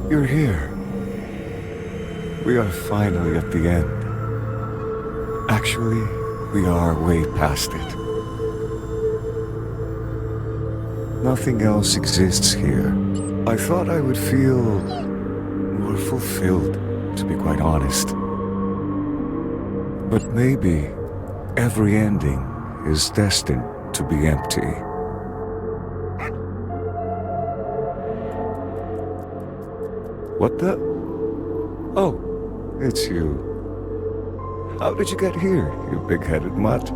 You're here. We are finally at the end. Actually, we are way past it. Nothing else exists here. I thought I would feel more fulfilled, to be quite honest. But maybe every ending is destined to be empty. What the? Oh, it's you. How did you get here, you big-headed mutt?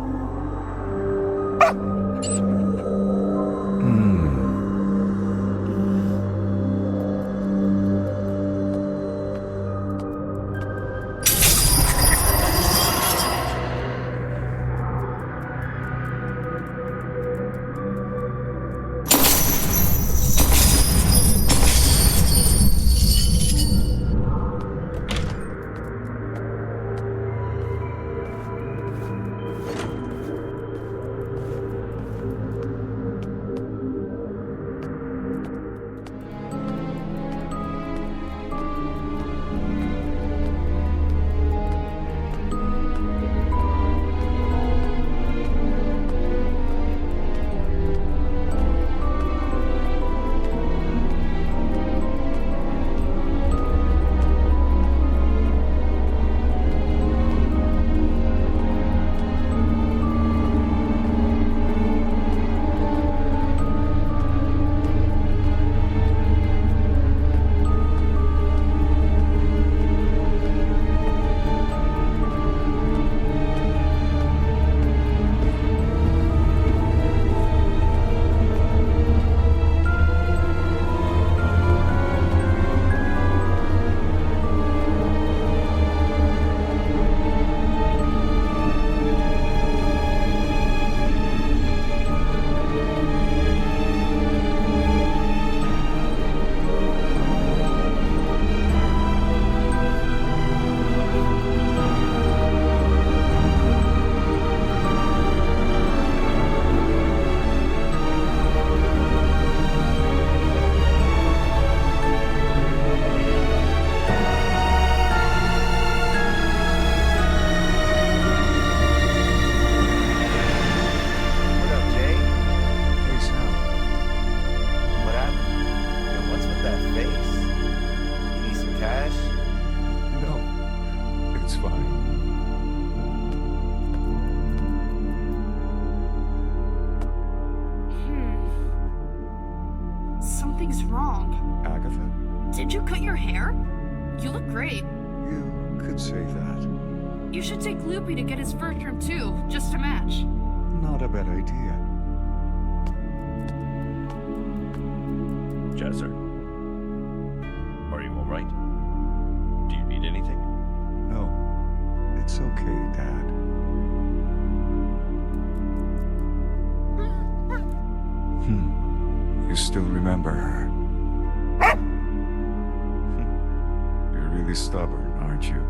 cut your hair? You look great. You could say that. You should take Loopy to get his fur trimmed too, just to match. Not a bad idea. Jazzer, are you alright? Do you need anything? No, it's okay, Dad. You still remember her? You're really stubborn, aren't you?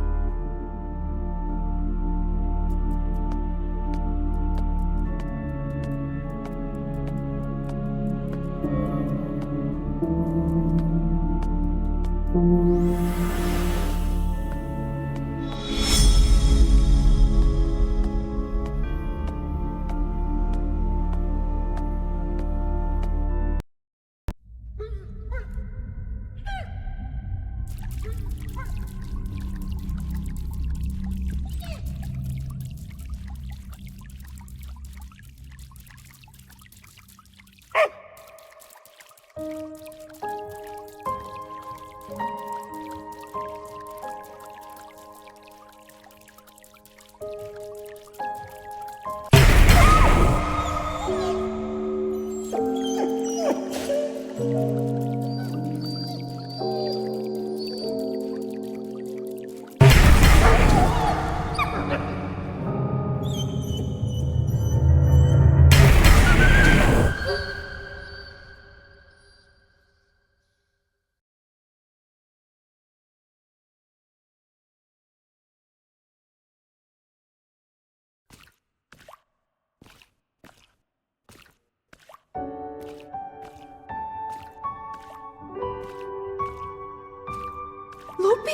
Loopy!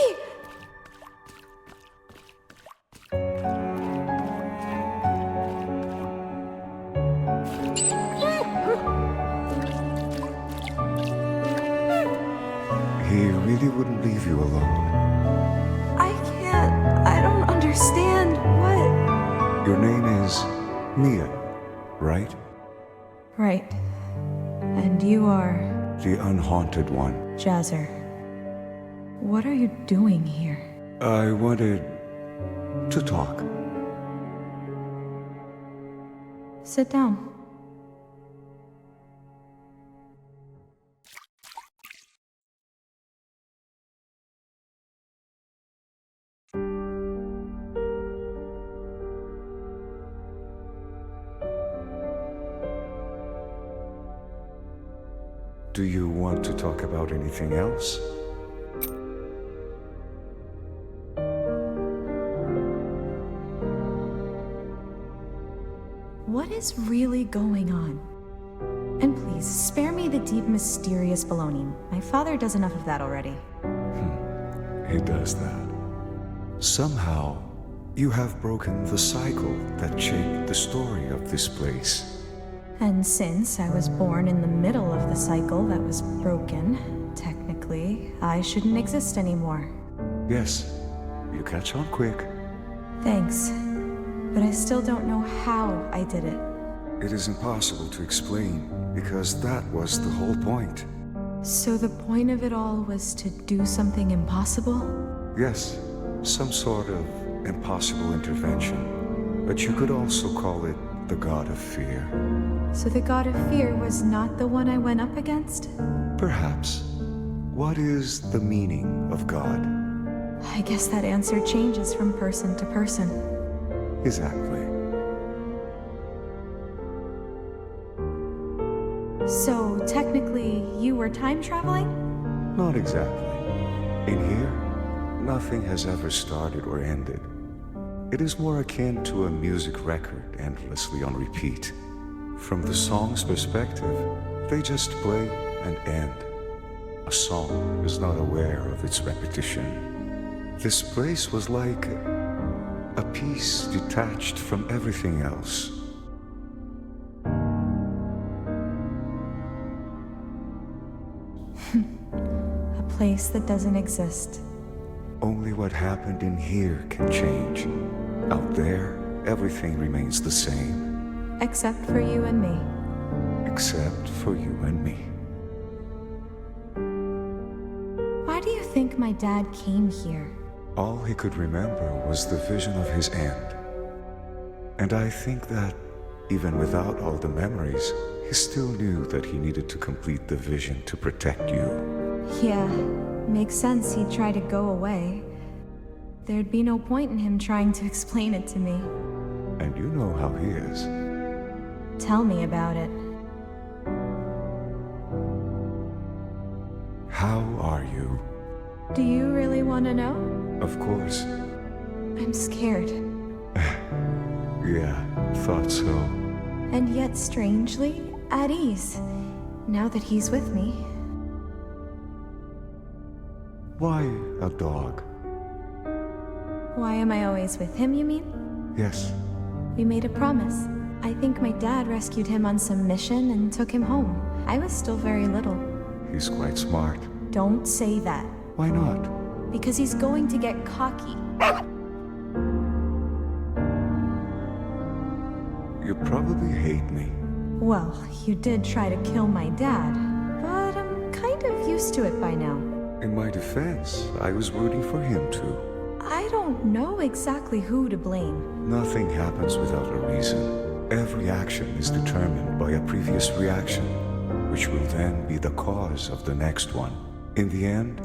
He really wouldn't leave you alone. I don't understand what... Your name is Mia, right? Right. And you are... The unhaunted one. Jazzer. What are you doing here? I wanted to talk. Sit down. Do you want to talk about anything else? What is really going on? And please, spare me the deep, mysterious baloney. My father does enough of that already. He does that. Somehow, you have broken the cycle that shaped the story of this place. And since I was born in the middle of the cycle that was broken, technically, I shouldn't exist anymore. Yes, you catch on quick. Thanks. But I still don't know how I did it. It is impossible to explain, because that was the whole point. So the point of it all was to do something impossible? Yes, some sort of impossible intervention. But you could also call it the God of Fear. So the God of Fear was not the one I went up against? Perhaps. What is the meaning of God? I guess that answer changes from person to person. Exactly. So, technically, you were time traveling? Not exactly. In here, nothing has ever started or ended. It is more akin to a music record endlessly on repeat. From the song's perspective, they just play and end. A song is not aware of its repetition. This place was like a piece detached from everything else. A place that doesn't exist. Only what happened in here can change. Out there, everything remains the same. Except for you and me. Except for you and me. Why do you think my dad came here. All he could remember was the vision of his end. And I think that, even without all the memories, he still knew that he needed to complete the vision to protect you. Yeah, makes sense he'd try to go away. There'd be no point in him trying to explain it to me. And you know how he is. Tell me about it. How are you? Do you really want to know? Of course. I'm scared. Yeah, thought so. And yet, strangely, at ease, now that he's with me. Why a dog? Why am I always with him, you mean? Yes. We made a promise. I think my dad rescued him on some mission and took him home. I was still very little. He's quite smart. Don't say that. Why not? Because he's going to get cocky. You probably hate me. Well, you did try to kill my dad, but I'm kind of used to it by now. In my defense, I was rooting for him too. I don't know exactly who to blame. Nothing happens without a reason. Every action is determined by a previous reaction, which will then be the cause of the next one. In the end,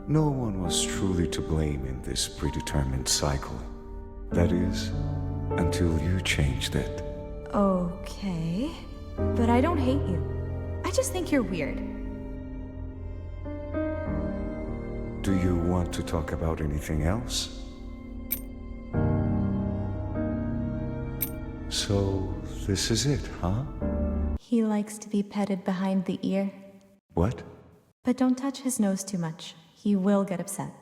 no one was truly to blame in this predetermined cycle. That is, until you changed it. Okay, but I don't hate you. I just think you're weird. Do you want to talk about anything else? So, this is it, huh? He likes to be petted behind the ear. What? But don't touch his nose too much. He will get upset.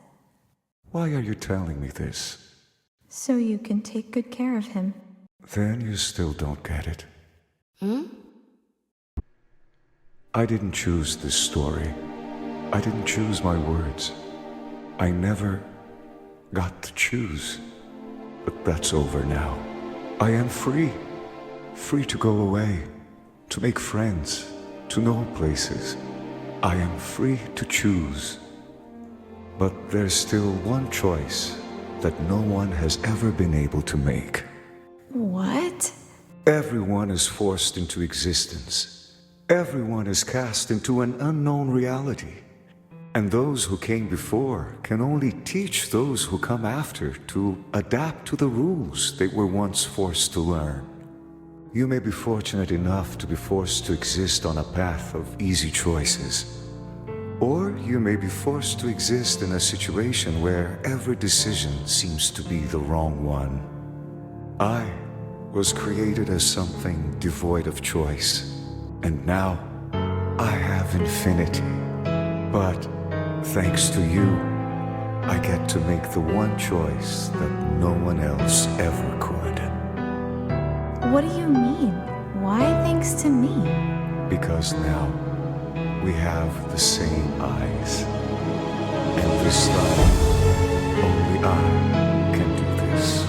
Why are you telling me this? So you can take good care of him. Then you still don't get it. I didn't choose this story. I didn't choose my words. I never got to choose. But that's over now. I am free. Free to go away, to make friends, to know places. I am free to choose. But there's still one choice that no one has ever been able to make. What? Everyone is forced into existence. Everyone is cast into an unknown reality. And those who came before can only teach those who come after to adapt to the rules they were once forced to learn. You may be fortunate enough to be forced to exist on a path of easy choices. Or you may be forced to exist in a situation where every decision seems to be the wrong one. I was created as something devoid of choice, and now I have infinity. But thanks to you, I get to make the one choice that no one else ever could. What do you mean? Why thanks to me? Because now we have the same eyes. And this time, only I can do this.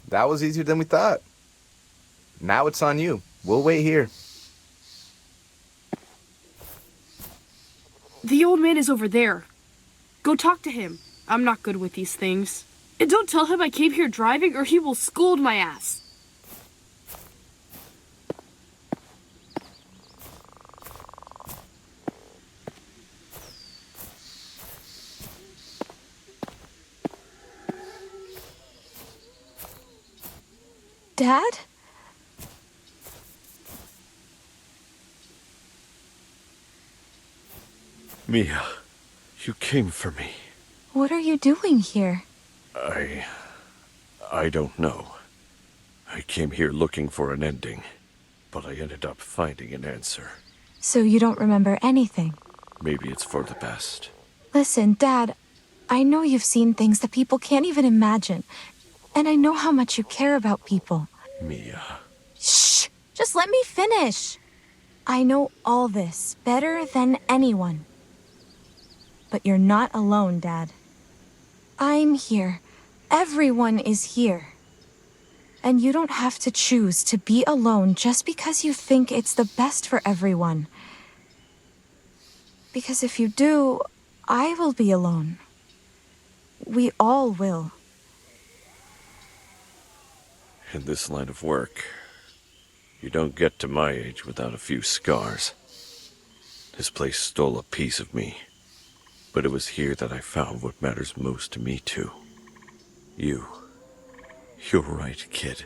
That was easier than we thought. Now it's on you. We'll wait here. The old man is over there. Go talk to him. I'm not good with these things. And don't tell him I came here driving or he will scold my ass. Dad? Mia, you came for me. What are you doing here? I don't know. I came here looking for an ending, but I ended up finding an answer. So you don't remember anything? Maybe it's for the best. Listen, Dad, I know you've seen things that people can't even imagine. And I know how much you care about people. Mia. Shh! Just let me finish! I know all this better than anyone. But you're not alone, Dad. I'm here. Everyone is here. And you don't have to choose to be alone just because you think it's the best for everyone. Because if you do, I will be alone. We all will. In this line of work, you don't get to my age without a few scars. This place stole a piece of me, but it was here that I found what matters most to me too. You. You're right, kid.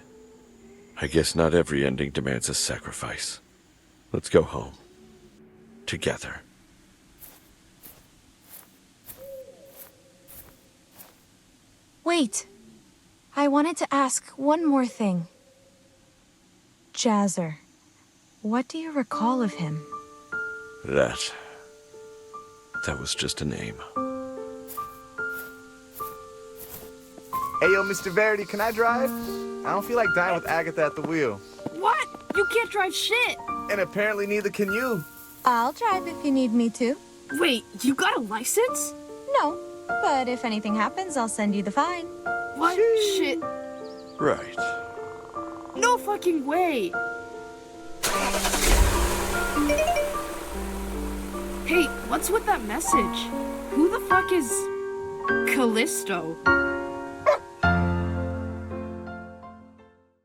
I guess not every ending demands a sacrifice. Let's go home. Together. Wait. I wanted to ask one more thing. Jazzer. What do you recall of him? That was just a name. Hey, yo, Mr. Verity, can I drive? I don't feel like dying with Agatha at the wheel. What? You can't drive shit! And apparently neither can you. I'll drive if you need me to. Wait, you got a license? No, but if anything happens, I'll send you the fine. What? Shit. Right. No fucking way! Hey, what's with that message? Who the fuck is Callisto?